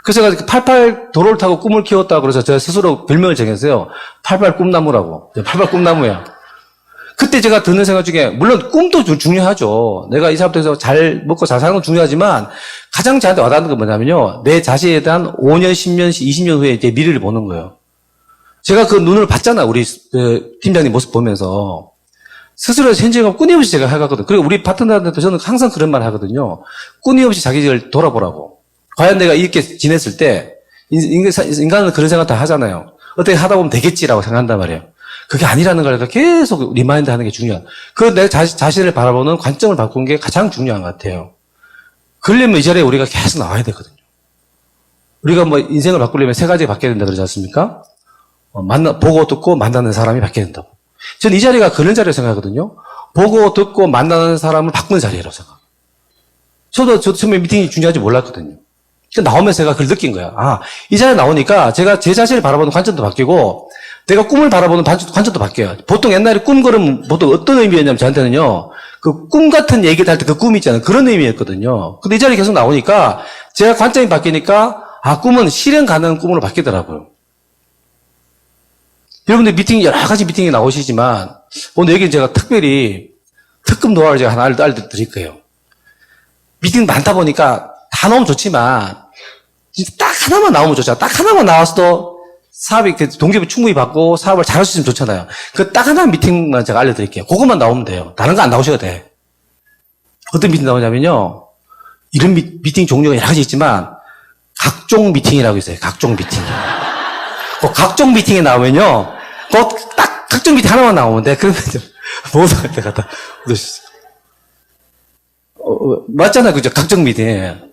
Speaker 1: 그래서 제가 88 도로를 타고 꿈을 키웠다고 그래서 제가 스스로 별명을 정했어요. 88 꿈나무라고. 88 꿈나무야. 그때 제가 드는 생각 중에, 물론 꿈도 중요하죠. 내가 이 사업에서 잘 먹고 잘 사는 건 중요하지만, 가장 저한테 와닿는 건 뭐냐면요. 내 자신에 대한 5년, 10년, 20년 후에 제 미래를 보는 거예요. 제가 그 눈을 봤잖아. 우리 팀장님 모습 보면서. 스스로 현재가 끊임없이 제가 해가거든요. 그리고 우리 파트너한테도 저는 항상 그런 말 하거든요. 끊임없이 자기를 돌아보라고. 과연 내가 이렇게 지냈을 때, 인간은 그런 생각 다 하잖아요. 어떻게 하다 보면 되겠지라고 생각한단 말이에요. 그게 아니라는 걸 계속 리마인드 하는 게 중요한. 내 자신을 바라보는 관점을 바꾸는 게 가장 중요한 것 같아요. 그러려면 이 자리에 우리가 계속 나와야 되거든요. 우리가 뭐 인생을 바꾸려면 세 가지 바뀌어야 된다 그러지 않습니까? 보고 듣고 만나는 사람이 바뀌어야 된다고. 저는 이 자리가 그런 자리라고 생각하거든요. 보고 듣고 만나는 사람을 바꾸는 자리라고 생각해요. 저도 처음에 미팅이 중요한지 몰랐거든요. 나오면서 제가 그걸 느낀 거야. 아, 이 자리에 나오니까 제가 제 자신을 바라보는 관점도 바뀌고, 내가 꿈을 바라보는 관점도 바뀌어요. 보통 옛날에 꿈 그러면 보통 어떤 의미였냐면 저한테는요, 그 꿈 같은 얘기를 할 때 그 꿈이 있잖아요. 그런 의미였거든요. 근데 이 자리에 계속 나오니까 제가 관점이 바뀌니까, 아, 꿈은 실현 가능한 꿈으로 바뀌더라고요. 여러분들 여러 가지 미팅에 나오시지만, 오늘 여기 제가 특별히 특급 노하우를 제가 하나 알려드릴 거예요. 미팅 많다 보니까 다 나오면 좋지만, 진짜 딱 하나만 나오면 좋잖아. 딱 하나만 나와서도 사업이, 동기부 충분히 받고 사업을 잘할 수 있으면 좋잖아요. 그 딱 하나 미팅만 제가 알려드릴게요. 그것만 나오면 돼요. 다른 거 안 나오셔도 돼. 어떤 미팅 나오냐면요. 이런 미팅 종류가 여러 가지 있지만, 각종 미팅이라고 있어요. 각종 미팅. 그 각종 미팅에 나오면요. 딱 각종 미팅 하나만 나오면 돼. 그러면 모두 갈 갖다 묻으시죠. 맞잖아요. 그죠? 각종 미팅.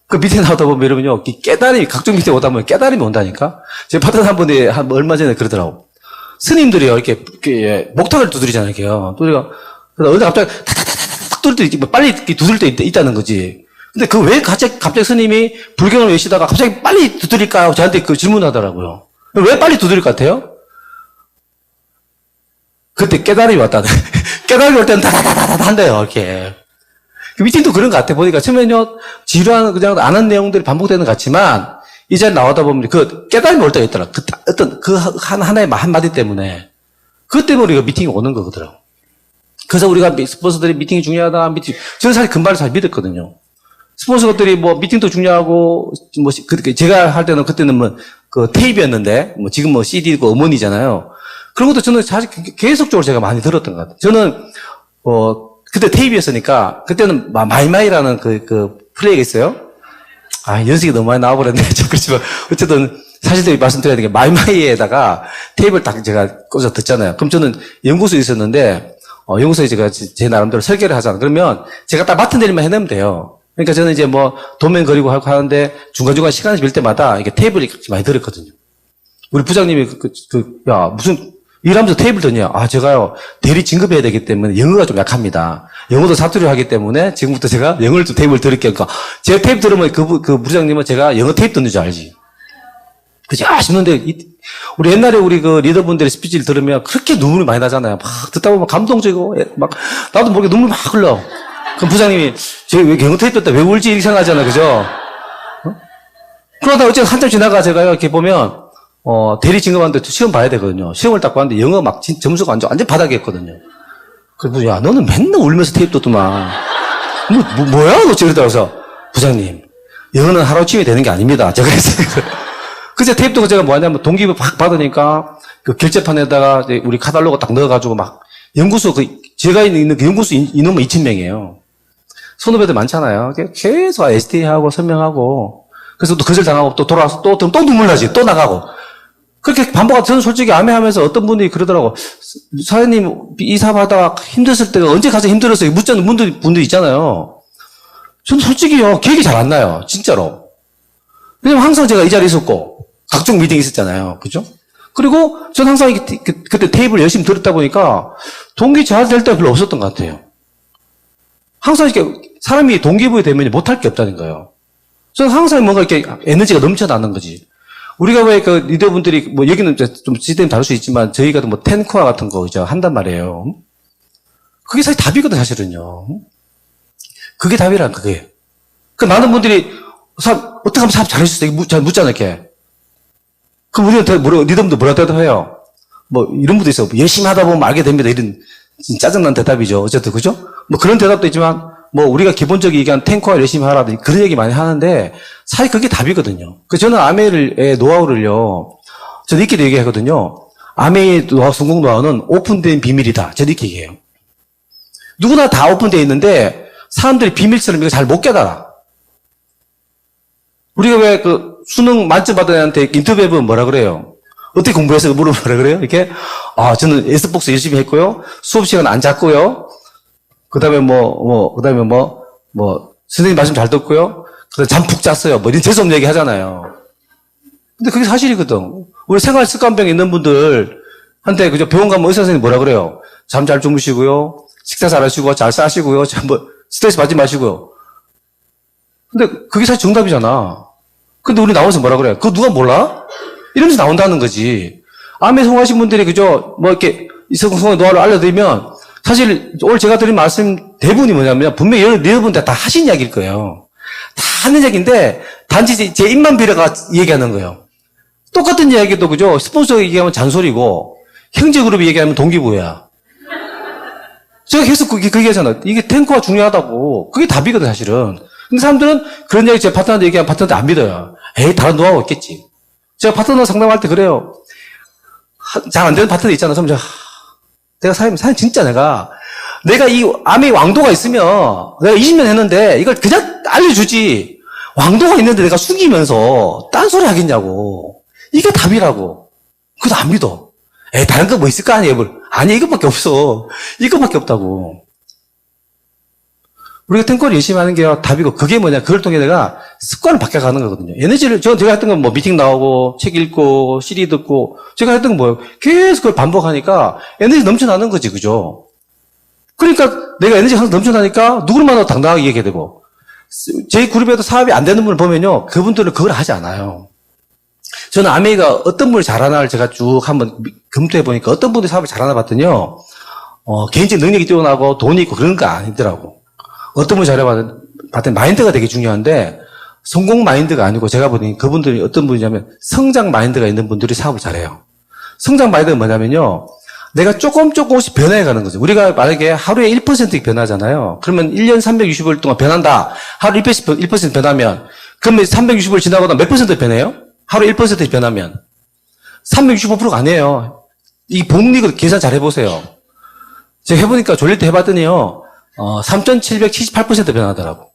Speaker 1: 그 밑에 나오다 보면 여러분요, 각종 밑에 오다 보면 깨달음이 온다니까? 제 파트너 한 분이 얼마 전에 그러더라고. 스님들이요, 이렇게 목탁을 두드리잖아요, 이렇게요. 그래서 어디 갑자기 탁탁탁탁 두들 때, 빨리 두들 때 있다는 거지. 근데 왜 갑자기 스님이 불경을 외시다가 갑자기 빨리 두드릴까요? 저한테 그 질문하더라고요. 왜 빨리 두드릴 것 같아요? 그때 깨달음이 왔다네. 깨달음이 올 때는 다다다다다 한대요, 이렇게. 미팅도 그런 것 같아. 보니까 처음에는요, 지루한, 그냥 아는 내용들이 반복되는 것 같지만, 이 자리에 나오다 보면 그 깨달음이 올 때가 있더라. 하나의 한마디 때문에. 그것 때문에 우리가 미팅이 오는 거거든요. 그래서 우리가 스폰서들이 미팅이 중요하다, 저는 사실 금발을 잘 믿었거든요. 스폰서들이 미팅도 중요하고, 제가 할 때는 그때는 테이프였는데, 지금 CD고 음원이잖아요. 그런 것도 저는 사실 계속적으로 제가 많이 들었던 것 같아요. 저는, 그때 테이프였으니까, 그때는 마이마이라는 그 플레이가 있어요. 아, 연습이 너무 많이 나와버렸네. 그렇지만, 어쨌든, 사실 말씀드려야 되는 게, 마이마이에다가 테이프를 딱 제가 꽂아 듣잖아요. 그럼 저는 연구소에 있었는데, 연구소에 제가 제 나름대로 설계를 하잖아요. 그러면 제가 딱 맡은 일만 해내면 돼요. 그러니까 저는 이제 도면 그리고 하는데, 중간중간 시간을 빌 때마다 이게 테이프를 많이 들었거든요. 우리 부장님이 야, 무슨, 일하면서 테이블 듣냐? 아, 제가요, 대리 진급해야 되기 때문에 영어가 좀 약합니다. 영어도 사투리를 하기 때문에 지금부터 제가 영어를 좀 테이블 들을게요. 그러니까 제가 테이프 들으면 그 부장님은 제가 영어 테이프 듣는 줄 알지. 그죠? 싶는데, 우리 옛날에 우리 그 리더분들의 스피치를 들으면 그렇게 눈물이 많이 나잖아요. 막 듣다 보면 감동적이고, 나도 모르게 눈물 막 흘러. 그럼 부장님이, 쟤 왜 영어 테이프 듣다 왜 울지? 이렇게 생각하잖아. 그죠? 그러다 어쨌든 한참 지나가 제가요, 이렇게 보면, 대리 진급하는데 시험 봐야 되거든요. 시험을 딱 봤는데 영어 점수가 완전 바닥이었거든요. 그래서, 야, 너는 맨날 울면서 테이프 듣더만. 뭐야? 너 저러더라고요. 부장님, 영어는 하루아침에 되는 게 아닙니다. 제가 그랬어요. 그래서 테이프 듣고 제가 뭐 하냐면 동기부 팍 받으니까 그 결제판에다가 우리 카탈로그 딱 넣어가지고 연구소 제가 있는 그 연구소 인원만 2,000명이에요. 선후배들 많잖아요. 계속 ST하고 설명하고. 그래서 또 거절당하고 또 돌아와서 또 눈물 나지. 또 나가고. 그렇게 반복하고 저는 솔직히 암해하면서 어떤 분이 그러더라고. 사장님, 이 사업하다가 힘들었을 때가 언제 가장 힘들었어요? 묻자는 분들 있잖아요. 저는 솔직히요, 기억이 잘 안 나요. 진짜로. 왜냐면 항상 제가 이 자리에 있었고, 각종 미팅이 있었잖아요. 그죠? 그리고 저는 항상 그때 테이블 열심히 들었다 보니까 동기 저하될 때가 별로 없었던 것 같아요. 항상 이렇게 사람이 동기부여 되면 못할 게 없다는 거예요. 저는 항상 뭔가 이렇게 에너지가 넘쳐나는 거지. 우리가 왜 그 리더분들이 여기는 좀 시스템이 다를 수 있지만 저희가 텐코어 같은 거 한단 말이에요. 그게 사실 답이거든, 사실은요. 그게 답이란 그게. 그 많은 분들이 어떻게 하면 사업 잘할 수 있어? 잘 묻잖아, 이렇게. 그럼 우리는 니들도 뭐라 대답해요? 뭐, 이런 분도 있어. 열심히 하다 보면 알게 됩니다. 이런, 짜증난 대답이죠. 어쨌든, 그죠? 뭐 그런 대답도 있지만, 뭐, 우리가 기본적인 얘기한 탱커와 열심히 하라, 그런 얘기 많이 하는데, 사실 그게 답이거든요. 저는 아메이의 노하우를요, 저는 이렇게 얘기하거든요. 아메이 노하우, 성공 노하우는 오픈된 비밀이다. 저는 이렇게 얘기해요. 누구나 다 오픈되어 있는데, 사람들이 비밀처럼 이거 잘 못 깨달아. 우리가 왜 수능 만점 받은 애한테 인터뷰해보면 뭐라 그래요? 어떻게 공부해서 물어보면 뭐라 그래요? 이렇게, 저는 S복수 열심히 했고요. 수업 시간 안 잤고요. 그 다음에 선생님 말씀 잘 듣고요. 그 다음에 잠 푹 잤어요. 뭐 이런 재수없는 얘기 하잖아요. 근데 그게 사실이거든. 우리 생활 습관병 있는 분들한테 그죠? 병원 가면 의사 선생님 뭐라 그래요? 잠 잘 주무시고요. 식사 잘 하시고, 잘 싸시고요. 스트레스 받지 마시고요. 근데 그게 사실 정답이잖아. 근데 우리 나와서 뭐라 그래? 그거 누가 몰라? 이러면서 나온다는 거지. 암에 성공하신 분들이 그죠? 뭐 이렇게 성공의 노하우를 알려드리면 사실 오늘 제가 드린 말씀 대부분이 뭐냐면 분명히 여러분 다 하신 이야기일 거예요. 다 하는 얘기인데 단지 제 입만 빌어가 얘기하는 거예요. 똑같은 이야기도 그죠? 스폰서 얘기하면 잔소리고 형제그룹 얘기하면 동기부여야. 제가 계속 그게 얘기하잖아요. 이게 탱커가 중요하다고. 그게 답이거든 사실은. 근데 사람들은 그런 얘기 제 파트너한테 얘기하면 파트너한테 안 믿어요. 에이 다른 노하우가 있겠지. 제가 파트너 상담할 때 그래요. 잘 안 되는 파트너 있잖아. 그럼 내가 사실 진짜 내가 이 암의 왕도가 있으면 내가 20년 했는데 이걸 그냥 알려주지. 왕도가 있는데 내가 숨기면서 딴소리 하겠냐고. 이게 답이라고. 그것도 안 믿어. 에이 다른 거 뭐 있을 거 아니에요. 아니 이것밖에 없어. 이것밖에 없다고. 우리가 탱커를 열심히 하는 게 답이고, 그게 뭐냐, 그걸 통해 내가 습관을 바뀌어가는 거거든요. 에너지를, 제가 했던 건 뭐 미팅 나오고, 책 읽고, CD 듣고, 제가 했던 건 뭐예요? 계속 그걸 반복하니까 에너지 넘쳐나는 거지, 그죠? 그러니까 내가 에너지가 항상 넘쳐나니까 누구를 만나도 당당하게 얘기하게 되고, 제 그룹에도 사업이 안 되는 분을 보면요, 그분들은 그걸 하지 않아요. 저는 아메이가 어떤 분을 잘하나를 제가 쭉 한번 검토해보니까 어떤 분이 사업을 잘하나 봤더니요, 개인적 능력이 뛰어나고 돈이 있고 그런 거 아니더라고. 어떤 분이 잘해봤더니 마인드가 되게 중요한데 성공 마인드가 아니고 제가 보니 그분들이 어떤 분이냐면 성장 마인드가 있는 분들이 사업을 잘해요. 성장 마인드가 뭐냐면요. 내가 조금씩 변해가는 거죠. 우리가 만약에 하루에 1% 변하잖아요. 그러면 1년 365일 동안 변한다. 하루 1% 변하면 그러면 365일 지나고 나면 몇 퍼센트 변해요? 하루 1% 변하면 365%가 아니에요. 이 복리 계산 잘 해보세요. 제가 해보니까 졸릴 때 해봤더니요. 3,778% 변하더라고.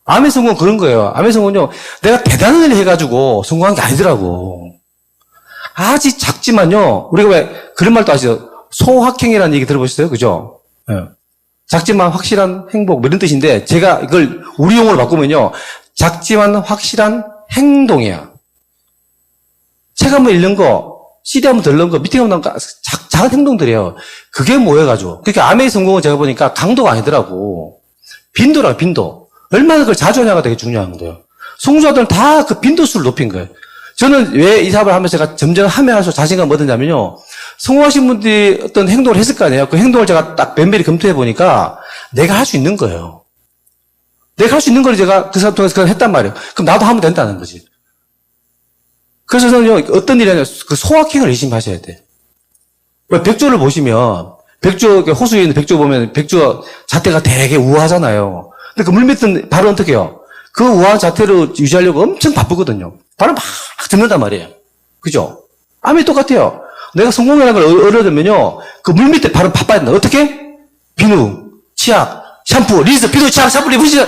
Speaker 1: 암의 성공은 그런 거예요. 암의 성공은요, 내가 대단한 일 해가지고 성공한 게 아니더라고. 아주 작지만요, 우리가 왜 그런 말도 아시죠? 소확행이라는 얘기 들어보셨어요? 그죠? 네. 작지만 확실한 행복, 뭐 이런 뜻인데, 제가 이걸 우리 용어로 바꾸면요, 작지만 확실한 행동이야. 책 한번 읽는 거, CD 한번 듣는 거, 미팅 한번 나온 거, 작은 행동들이에요. 그게 모여가지고. 그러니까 암의 성공은 제가 보니까 강도가 아니더라고. 빈도라, 빈도. 얼마나 그걸 자주 하냐가 되게 중요한 거예요. 성공자들은 다 그 빈도수를 높인 거예요. 저는 왜 이 사업을 하면서 제가 점점 하면 할수록 자신감 얻었냐면요. 성공하신 분들이 어떤 행동을 했을 거 아니에요. 그 행동을 제가 딱 면밀히 검토해 보니까 내가 할 수 있는 거예요. 내가 할 수 있는 걸 제가 그 사업 통해서 그걸 했단 말이에요. 그럼 나도 하면 된다는 거지. 그래서 저는요, 어떤 일이냐면 그 소확행을 열심히 하셔야 돼. 백조를 보시면, 호수에 있는 백조 보면 백조 자태가 되게 우아하잖아요. 근데 그 물 밑은 발은 어떻게 해요? 그 우아한 자태를 유지하려고 엄청 바쁘거든요. 발을 막 듣는단 말이에요. 그죠? 암이 똑같아요. 내가 성공이라는 걸 얻으면요, 그 물 밑에 발은 바빠야 된다. 어떻게? 비누, 치약, 샴푸, 리스, 비누, 치약, 샴푸, 리스,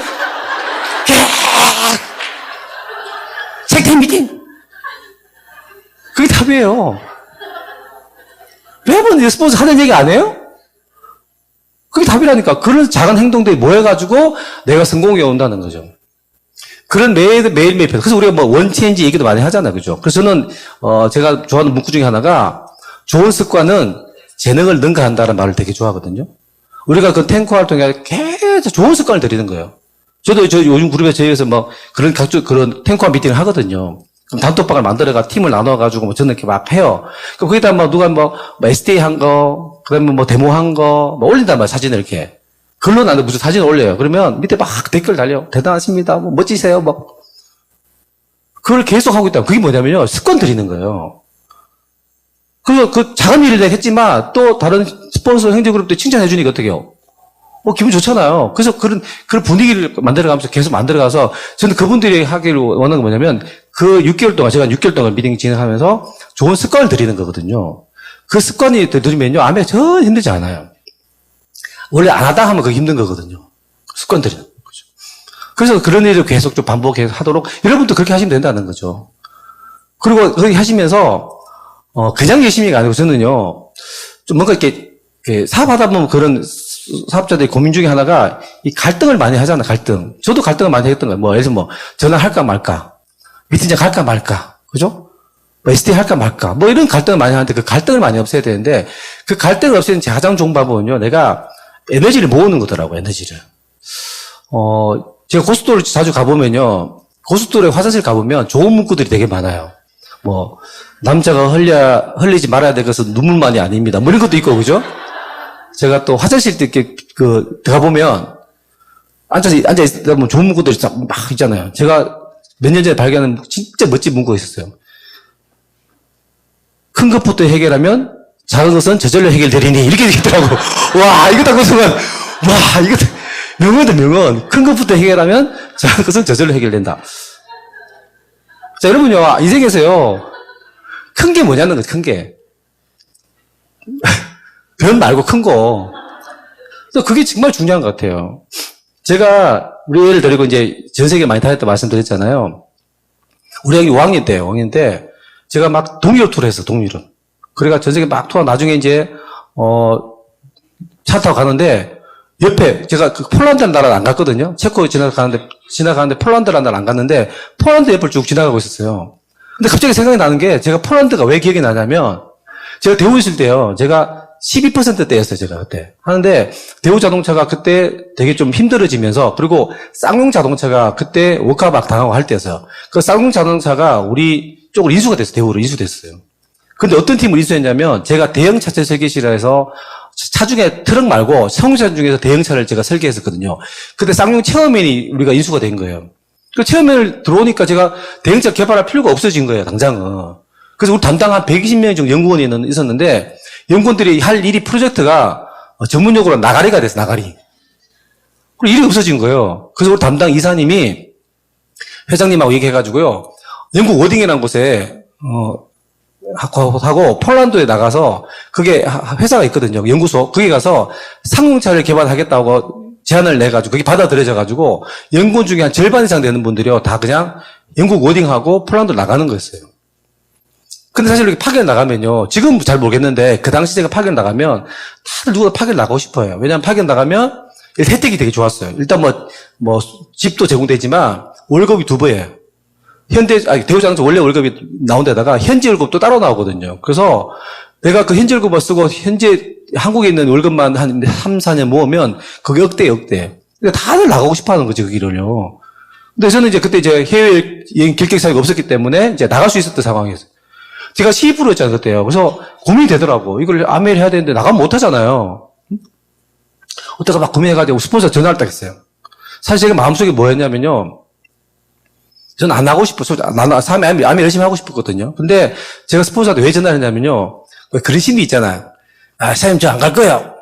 Speaker 1: 책임 미팅. 그게 답이에요. 매번 스포츠 하는 얘기 안 해요? 그게 답이라니까. 그런 작은 행동들이 모여가지고 내가 성공에 온다는 거죠. 그런 매일매일. 그래서 우리가 뭐 원체인지 얘기도 많이 하잖아요. 그죠? 그래서 저는, 제가 좋아하는 문구 중에 하나가 좋은 습관은 재능을 능가한다는 말을 되게 좋아하거든요. 우리가 그 탱커 활동에 계속 좋은 습관을 들이는 거예요. 저도 요즘 그룹에 저희에서 뭐 그런 탱커 미팅을 하거든요. 그럼 단톡방을 만들어가 팀을 나눠가지고 저는 이렇게 막 해요. 그럼 거기다 누가 SDA 한 거, 그다음에 데모 한 거, 올린단 말이야, 사진을 이렇게. 글로 나한테 무슨 사진 올려요. 그러면 밑에 막 댓글 달려. 대단하십니다. 뭐 멋지세요. 뭐. 그걸 계속 하고 있다. 그게 뭐냐면요. 습관 들이는 거예요. 그래서 그 작은 일을 내가 했지만 또 다른 스폰서 형제그룹도 칭찬해 주니까 어떻게 해요? 기분 좋잖아요. 그래서 그런 분위기를 만들어가면서 계속 만들어가서 저는 그분들이 하기를 원하는 건 뭐냐면 그 6개월 동안, 제가 6개월 동안 미팅 진행하면서 좋은 습관을 들이는 거거든요. 그 습관이 들이면요. 암에 전혀 힘들지 않아요. 원래 안 하다 하면 그게 힘든 거거든요. 습관 들이는 거죠. 그래서 그런 일을 계속 좀 반복해서 하도록 여러분도 그렇게 하시면 된다는 거죠. 그리고 그렇게 하시면서 그냥 열심히가 아니고 저는요. 좀 뭔가 이렇게 사업하다 보면 그런 사업자들의 고민 중에 하나가 이 갈등을 많이 하잖아, 갈등. 저도 갈등을 많이 했던 거예요. 예를 들어서 전화할까 말까, 미팅장 갈까 말까, 그죠? ST 할까 말까, 이런 갈등을 많이 하는데 그 갈등을 많이 없애야 되는데 그 갈등을 없애는 가장 좋은 방법은요, 내가 에너지를 모으는 거더라고요, 에너지를. 제가 고속도로를 자주 가보면요, 고속도로에 화장실 가보면 좋은 문구들이 되게 많아요. 남자가 흘리지 말아야 될 것은 눈물만이 아닙니다. 이런 것도 있고, 그죠? 제가 또 화장실 때 이렇게 들어가보면 앉아있다 보면 좋은 문구들이 막 있잖아요. 제가 몇 년 전에 발견한 진짜 멋진 문구가 있었어요. 큰 것부터 해결하면 작은 것은 저절로 해결되리니. 이렇게 되더라고. 와, 이거 딱 그 순간, 와, 이거 명언이다, 명언. 큰 것부터 해결하면 작은 것은 저절로 해결된다. 자, 여러분요, 인생에서요, 큰 게 뭐냐는 거죠, 큰 게. 변 말고 큰 거. 그래서 그게 정말 중요한 것 같아요. 제가 우리 애를 데리고 이제 전 세계 많이 다녔다 말씀드렸잖아요. 우리 애기 5학년 때예요. 5학년 때 제가 막 동유럽 투어를 했어. 동유럽. 그래가 전 세계 막 투어 나중에 이제 차 타고 가는데 옆에 제가 그 폴란드라는 나라를 안 갔거든요. 체코 지나가는데 폴란드라는 나라를 안 갔는데 폴란드 옆을 쭉 지나가고 있었어요. 근데 갑자기 생각이 나는 게 제가 폴란드가 왜 기억이 나냐면 제가 대우 있을 때요. 제가 12%대였어요, 제가 그때. 하는데, 대우 자동차가 그때 되게 좀 힘들어지면서, 그리고 쌍용 자동차가 그때 워카박 당하고 할 때였어요. 그 쌍용 자동차가 우리 쪽으로 인수가 됐어요, 대우로 인수됐어요. 근데 어떤 팀을 인수했냐면, 제가 대형 차체 설계실이라 해서, 차 중에 트럭 말고, 승용차 중에서 대형차를 제가 설계했었거든요. 그때 쌍용 체어맨이 우리가 인수가 된 거예요. 그 체어맨을 들어오니까 제가 대형차 개발할 필요가 없어진 거예요, 당장은. 그래서 우리 담당 한 120명 정도 연구원이 있었는데, 연구원들이 할 일이 프로젝트가 전문용어로 나가리가 됐어, 나가리. 그리고 일이 없어진 거예요. 그래서 우리 담당 이사님이 회장님하고 얘기해가지고요, 영국 워딩이라는 곳에, 하고 폴란드에 나가서, 그게 회사가 있거든요, 연구소. 거기 가서 상용차를 개발하겠다고 제안을 내가지고, 그게 받아들여져가지고, 연구원 중에 한 절반 이상 되는 분들이요, 다 그냥 영국 워딩하고 폴란드로 나가는 거였어요. 근데 사실 이렇게 파견 나가면요, 지금 잘 모르겠는데, 그 당시 제가 파견 나가면, 다들 누가 파견 나가고 싶어요. 왜냐면 파견 나가면, 혜택이 되게 좋았어요. 일단 집도 제공되지만, 월급이 2배예요. 대우자동차 원래 월급이 나온 데다가, 현지 월급도 따로 나오거든요. 그래서, 내가 그 현지 월급을 쓰고, 현재 한국에 있는 월급만 한 3, 4년 모으면, 그게 억대. 그러니까 다들 나가고 싶어 하는 거죠, 그 길을요. 근데 저는 이제 그때 이제 해외여행 결격 사유가 없었기 때문에, 이제 나갈 수 있었던 상황이었어요. 제가 CF로였잖아요, 그때요. 그래서 고민이 되더라고. 이걸 아메리 해야 되는데 나가면 못 하잖아요. 어때가 막 고민해가지고 스폰서 전화를 딱 했어요. 사실 제가 마음속에 뭐였냐면요. 저는 안 하고 싶었어요. 아메 열심히 하고 싶었거든요. 근데 제가 스폰서한테 왜 전화를 했냐면요. 그런 심리 있잖아요. 사장님 저 안 갈 거예요.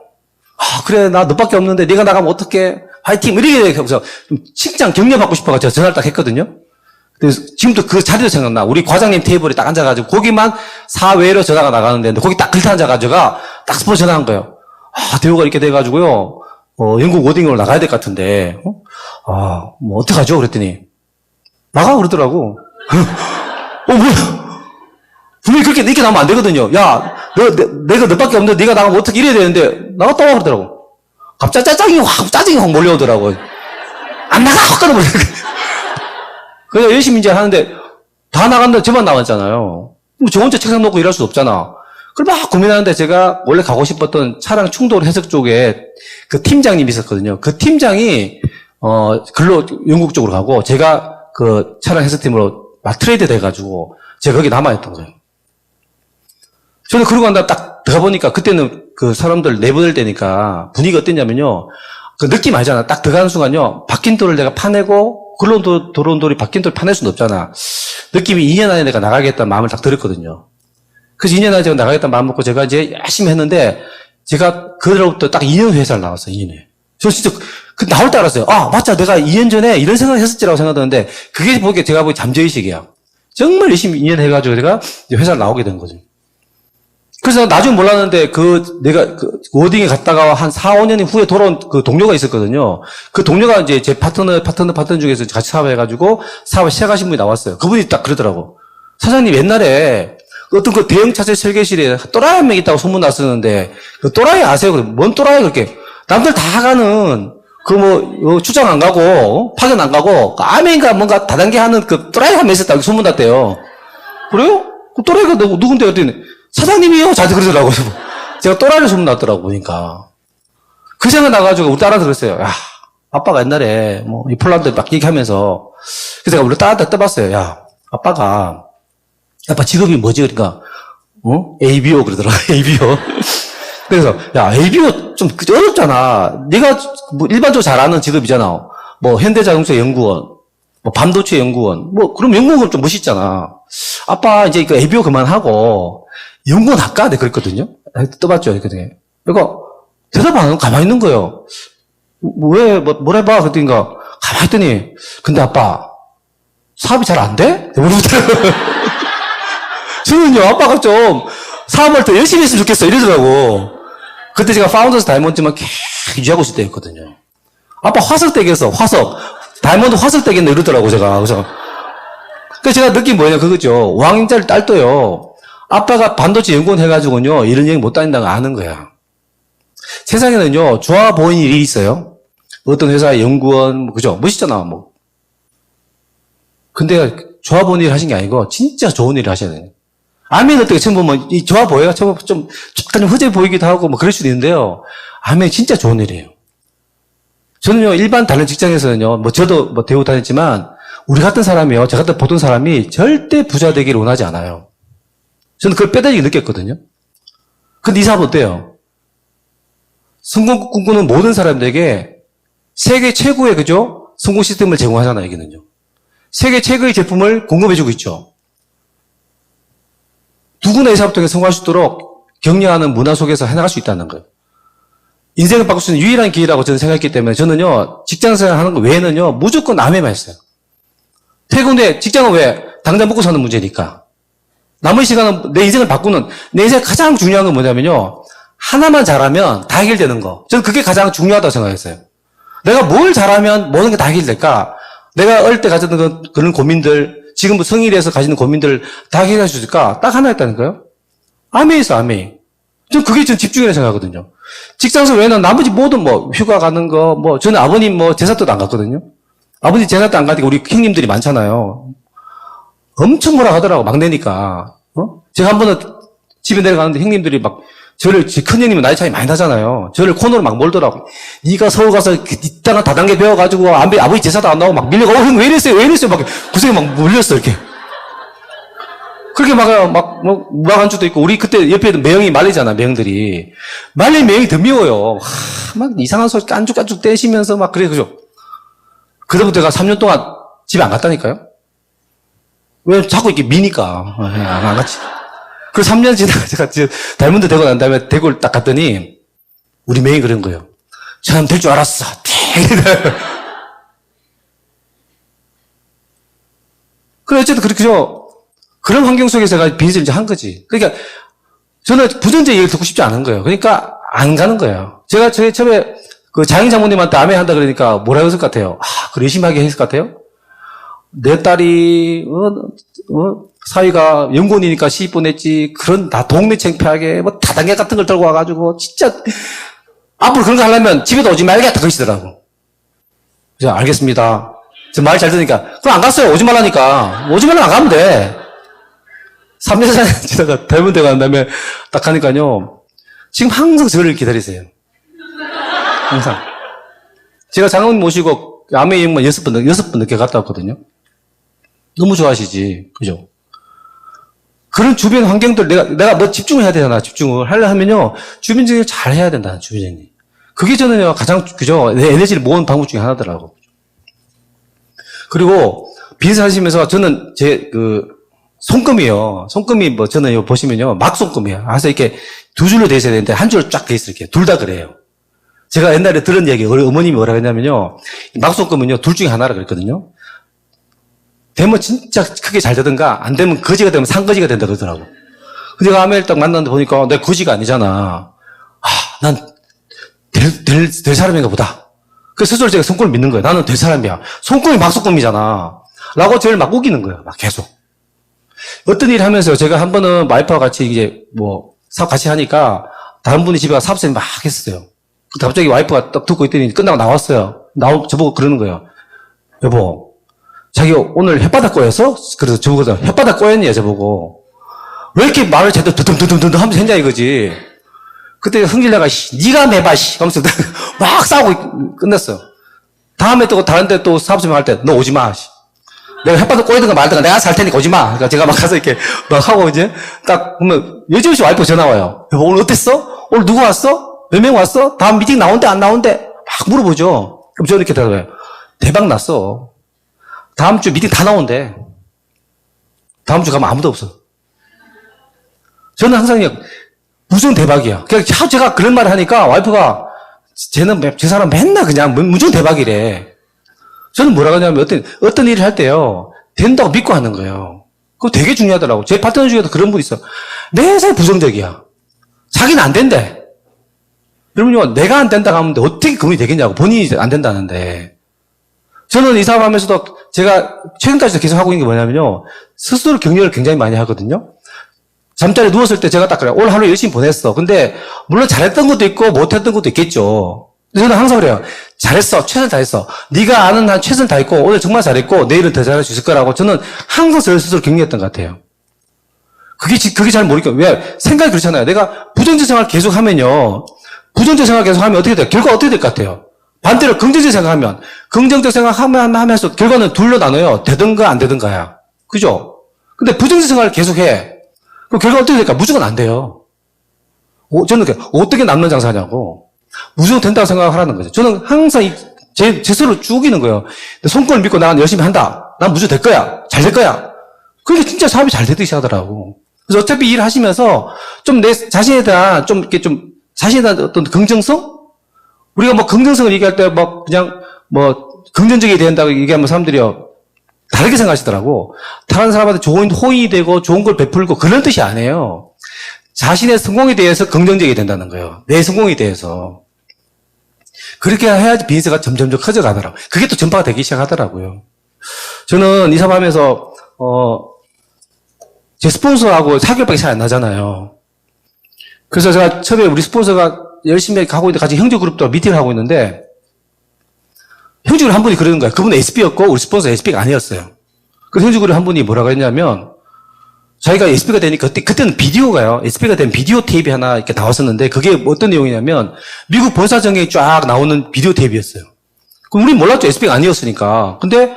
Speaker 1: 그래, 나 너밖에 없는데 네가 나가면 어떡해. 화이팅! 이렇게 해서 좀 칭찬, 격려받고 싶어가지고 전화를 딱 했거든요. 그래서 지금도 그 자리도 생각나. 우리 과장님 테이블에 딱 앉아가지고 거기만 사외로 전화가 나가는데 거기 딱 글타 앉아가지고 딱 스포 전화한 거예요. 대우가 이렇게 돼가지고요. 영국 워딩으로 나가야 될 것 같은데 어떡하죠? 그랬더니 나가 그러더라고. 뭐야? 분명히 그렇게 나오면 안 되거든요. 야, 내가 너밖에 없는데 네가 나가면 어떻게 이래야 되는데 나갔다 와 그러더라고. 갑자기 짜증이 확 몰려오더라고. 안 나가! 확 끊어버려. 그래서 열심히 이제 하는데, 다 나간다, 저만 나왔잖아요. 저 혼자 책상 놓고 일할 수 없잖아. 그걸 막 고민하는데 제가 원래 가고 싶었던 차량 충돌 해석 쪽에 그 팀장님이 있었거든요. 그 팀장이, 영국 쪽으로 가고, 제가 그 차량 해석팀으로 막 트레이드 돼가지고, 제가 거기 남아있던 거예요. 저는 그러고 딱 들어가보니까, 그때는 그 사람들 내보낼 때니까 분위기가 어땠냐면요. 그 느낌 알잖아. 딱 들어가는 순간요. 바뀐 돌을 내가 파내고, 들어온 돌이 바뀐 돌을 파낼 수는 없잖아. 느낌이 2년 안에 내가 나가겠다는 마음을 딱 들었거든요. 그래서 2년 안에 제가 나가겠다는 마음 먹고 제가 이제 열심히 했는데, 제가 그로부터 딱 2년 회사를 나왔어요, 2년에. 저 진짜, 나올 때 알았어요. 아, 맞자. 내가 2년 전에 이런 생각을 했었지라고 생각하는데, 그게 제가 보기에 잠재의식이야. 정말 열심히 2년 해가지고 제가 회사를 나오게 된 거죠. 그래서 나중에 몰랐는데, 내가 워딩에 갔다가 한 4, 5년 후에 돌아온 그 동료가 있었거든요. 그 동료가 이제 제 파트너 중에서 같이 사업해가지고 사업을 시작하신 분이 나왔어요. 그분이 딱 그러더라고. 사장님 옛날에 어떤 그 대형 차체 설계실에 또라이 한 명 있다고 소문 났었는데, 그 또라이 아세요? 뭔 또라이 그렇게. 남들 다 가는, 출장 안 가고, 파견 안 가고, 아멘인가 뭔가 다단계 하는 그 또라이 한 명 있었다고 소문 났대요. 그래요? 그 또라이가 누군데요? 그랬더니, 사장님이요? 저한테 그러더라고요. 제가 또라이를 소문 났더라고, 보니까. 그 생각 나가지고 우리 딸한테 그랬어요. 야, 아빠가 옛날에, 이 폴란드 막 얘기하면서, 그래서 제가 우리 딸한테 떠봤어요. 야, 아빠 직업이 뭐지? 그러니까, ABO 그러더라고, ABO. 그래서, 야, ABO 좀 어렵잖아. 네가 일반적으로 잘 아는 직업이잖아. 현대자동차 연구원, 반도체 연구원, 그럼 연구원 좀 멋있잖아. 아빠 이제 그 ABO 그만하고, 연구원 할까? 내가 그랬거든요. 떠봤죠, 그랬더니. 그러니까, 대답 안 하고 가만히 있는 거예요. 왜, 뭘 해봐? 그랬더니, 가만히 있더니, 근데 아빠, 사업이 잘 안 돼? 물어보더라고요. 저는요, 아빠가 좀, 사업을 더 열심히 했으면 좋겠어. 이러더라고. 그때 제가 파운더스 다이몬드만 계속 유지하고 있을 때였거든요. 아빠 화석대겠어, 다이몬드 화석대겠네, 이러더라고, 제가. 그래서 제가 느낀 뭐냐, 그거죠. 왕인자를 딸도요, 아빠가 반도체 연구원 해가지고는요, 이런 얘기 못 다닌다는 거 아는 거야. 세상에는요, 좋아 보이는 일이 있어요. 어떤 회사의 연구원, 그죠? 멋있잖아, 근데 좋아 보이는 일 하신 게 아니고, 진짜 좋은 일을 하셔야 돼요. 아멘 어떻게 처음 보면, 좋아 보여요? 처음 좀 허재 보이기도 하고, 그럴 수도 있는데요. 아멘 진짜 좋은 일이에요. 저는요, 일반 다른 직장에서는요, 저도 대우 다녔지만, 우리 같은 사람이요, 저 같은 보통 사람이 절대 부자 되기를 원하지 않아요. 저는 그걸 뼈다귀게 느꼈거든요. 근데 이 사업 어때요? 성공 꿈꾸는 모든 사람들에게 세계 최고의, 그죠? 성공 시스템을 제공하잖아요, 여기는요. 세계 최고의 제품을 공급해주고 있죠. 누구나 이 사업 통해 성공할 수 있도록 격려하는 문화 속에서 해나갈 수 있다는 거예요. 인생을 바꿀 수 있는 유일한 기회라고 저는 생각했기 때문에 저는요, 직장생활 하는 거 외에는요, 무조건 남에만 했어요. 퇴근 후에 직장은 왜? 당장 먹고 사는 문제니까. 남은 시간은 내 인생을 바꾸는, 내 인생 가장 중요한 건 뭐냐면요, 하나만 잘하면 다 해결되는 거. 저는 그게 가장 중요하다고 생각했어요. 내가 뭘 잘하면 모든 게 다 해결될까? 내가 어릴 때 가졌던 그런 고민들, 지금 성인이 돼서 가지는 고민들을 다 해결할 수 있을까? 딱 하나 있다니까요? 아메이에서 아메이. 전 그게 전 집중이라고 생각하거든요. 직장에서 외에는 나머지 모든 휴가 가는 거, 저는 아버님 제사 때도 안 갔거든요. 아버님 제사 때 안 가니까 우리 형님들이 많잖아요. 엄청 뭐라 하더라고, 막내니까. 제가 한 번은 집에 내려가는데 형님들이 제 큰형님은 나이 차이 많이 나잖아요. 저를 코너로 막 몰더라고. 네가 서울 가서 이따가 다단계 배워가지고 아버지 제사도 안 나오고 막 밀려고, 형 왜 이랬어요? 막 구석에 막 몰렸어, 이렇게. 그렇게 무화관주도 있고, 우리 그때 옆에 매형이 말리잖아, 매형들이. 말린 매형이 더 미워요. 막 이상한 소리 깐죽깐죽 떼시면서 그래, 그죠? 그때부터 제가 3년 동안 집에 안 갔다니까요? 왜 자꾸 이렇게 미니까. 안 갔지. 그 3년 지나가 제가 다이몬드 되고 난 다음에 대구를 딱 갔더니 우리 매형이 그런 거예요. 참 될 줄 알았어. 그래 어쨌든 그렇죠. 그런 환경 속에서 제가 비즈니스를 이제 한 거지. 그러니까 저는 부전제 얘기를 듣고 싶지 않은 거예요. 그러니까 안 가는 거예요. 제가 처음에 그 자영 장모님한테 아멘 한다 그러니까 뭐라고 했을 것 같아요? 그래 열심히 하게 했을 것 같아요? 내 딸이 사위가 연구원이니까 시집 보냈지. 그런 다 동네 창피하게 다단계 같은 걸 들고 와가지고 진짜 앞으로 그런 거 하려면 집에도 오지 말겠다 그러시더라고. 그래서 알겠습니다. 저 말 잘 들으니까 그럼 안 갔어요. 오지 말라니까. 오지 말라면 안 가면 돼. 3년 지나가 대문대 간 다음에 딱 하니까요. 지금 항상 저를 기다리세요. 항상. 제가 장모님 모시고 아메 여행만 6번 늦게 갔다 왔거든요. 너무 좋아하시지. 그죠? 그런 주변 환경들, 내가 집중을 해야 되잖아, 집중을. 하려 하면요, 주변적으로 잘 해야 된다, 주변이. 그게 저는요, 가장, 그죠? 내 에너지를 모으는 방법 중에 하나더라고. 그리고, 비즈니스 하시면서 저는 손금이요. 손금이 뭐, 저는 요 보시면요, 막손금이에요. 그래서 이렇게 두 줄로 돼 있어야 되는데, 한 줄로 쫙 돼 있어요, 이렇게. 둘 다 그래요. 제가 옛날에 들은 얘기, 우리 어머님이 뭐라고 했냐면요, 막손금은요, 둘 중에 하나라 그랬거든요. 되면 진짜 크게 잘 되든가, 안 되면 거지가 되면 상거지가 된다 그러더라고. 근데 제가 아메를 딱 만났는데 보니까, 내가 거지가 아니잖아. 난 될 사람인가 보다. 그래서 스스로 제가 손금을 믿는 거예요. 나는 될 사람이야. 손금이 막손금이잖아. 라고 저를 막 우기는 거예요. 막 계속. 어떤 일을 하면서 제가 한 번은 와이프와 같이 이제 사업 같이 하니까 다른 분이 집에 가서 사업생이 막 했어요. 갑자기 와이프가 딱 듣고 있더니 끝나고 나왔어요. 저보고 그러는 거예요. 여보, 자기 오늘 혓바닥 꼬였어? 그래서 저보고 혓바닥 꼬였니? 저보고. 왜 이렇게 말을 제대로 드듬드듬드듬 하면서 했냐 이거지. 그때 흥질내가 니가 매봐 하면서 막 싸우고 끝냈어. 다음에 또 다른 데 또 사업생 할 때 너 오지 마. 내가 혓바닥 꼬이든가 말든가 내가 살 테니까 오지 마. 그러니까 제가 막 가서 이렇게 막 하고 이제 딱 보면 여지없이 와이프 전화 와요. 여보 오늘 어땠어? 오늘 누구 왔어? 몇 명 왔어? 다음 미팅 나온대 안 나온대? 막 물어보죠. 그럼 저는 이렇게 대답해요. 대박 났어. 다음 주 미팅 다 나온대. 다음 주 가면 아무도 없어. 저는 항상 무슨 대박이야. 그냥 제가 그런 말을 하니까 와이프가 저 사람 맨날 그냥 무슨 대박이래. 저는 뭐라고 하냐면 어떤 일을 할 때요. 된다고 믿고 하는 거예요. 그거 되게 중요하더라고. 제 파트너 중에도 그런 분 있어. 매사에 부정적이야. 자기는 안 된대. 여러분요, 내가 안 된다고 하면 어떻게 그분이 되겠냐고. 본인이 안 된다는데. 저는 이 사업하면서도 제가 최근까지도 계속 하고 있는 게 뭐냐면요. 스스로 격려를 굉장히 많이 하거든요. 잠자리에 누웠을 때 제가 딱 그래요. 오늘 하루 열심히 보냈어. 근데 물론 잘했던 것도 있고 못했던 것도 있겠죠. 저는 항상 그래요. 잘했어. 최선을 다했어. 네가 아는 한 최선을 다했고 오늘 정말 잘했고 내일은 더 잘할 수 있을 거라고 저는 항상 저를 스스로 격려했던 것 같아요. 그게 잘 모르겠어요. 왜? 생각이 그렇잖아요. 내가 부정적 생활을 계속하면요. 부정적 생활을 계속하면 어떻게 돼요? 결과가 어떻게 될 것 같아요? 반대로 긍정적 생각하면 긍정적 생각하면서 결과는 둘로 나눠요. 되든가 안 되든가야. 그죠? 근데 부정적 생활을 계속해. 그럼 결과 어떻게 될까? 무조건 안 돼요. 저는 어떻게 남는 장사냐고. 무조건 된다고 생각하라는 거죠. 저는 항상 제 스스로 죽이는 거예요. 손권을 믿고 난 열심히 한다. 난 무조건 될 거야. 잘 될 거야. 그게 진짜 사업이 잘 되듯이 하더라고. 그래서 어차피 일을 하시면서 좀 내 자신에 대한 자신에 대한 어떤 긍정성? 우리가 긍정성을 얘기할 때 그냥 긍정적이 된다고 얘기하면 사람들이요. 다르게 생각하시더라고. 다른 사람한테 좋은 호의이 되고 좋은 걸 베풀고 그런 뜻이 아니에요. 자신의 성공에 대해서 긍정적이 된다는 거예요. 내 성공에 대해서. 그렇게 해야지 비즈니스가 점점점 커져가더라고요. 그게 또 전파가 되기 시작하더라고요. 저는 이 사업하면서 제 스폰서하고 4개월밖에 차이 안 나잖아요. 그래서 제가 처음에 우리 스폰서가 열심히 가고 있는데 같이 형제그룹도 미팅을 하고 있는데 형제그룹 한 분이 그러는 거예요. 그분은 SP였고 우리 스폰서 SP가 아니었어요. 그래서 형제그룹 한 분이 뭐라고 했냐면 자기가 SP가 되니까 그때는 비디오가요. SP가 된 비디오 테이프 하나 이렇게 나왔었는데 그게 어떤 내용이냐면 미국 본사정에 쫙 나오는 비디오 테이프였어요. 그럼 우린 몰랐죠. SP가 아니었으니까. 근데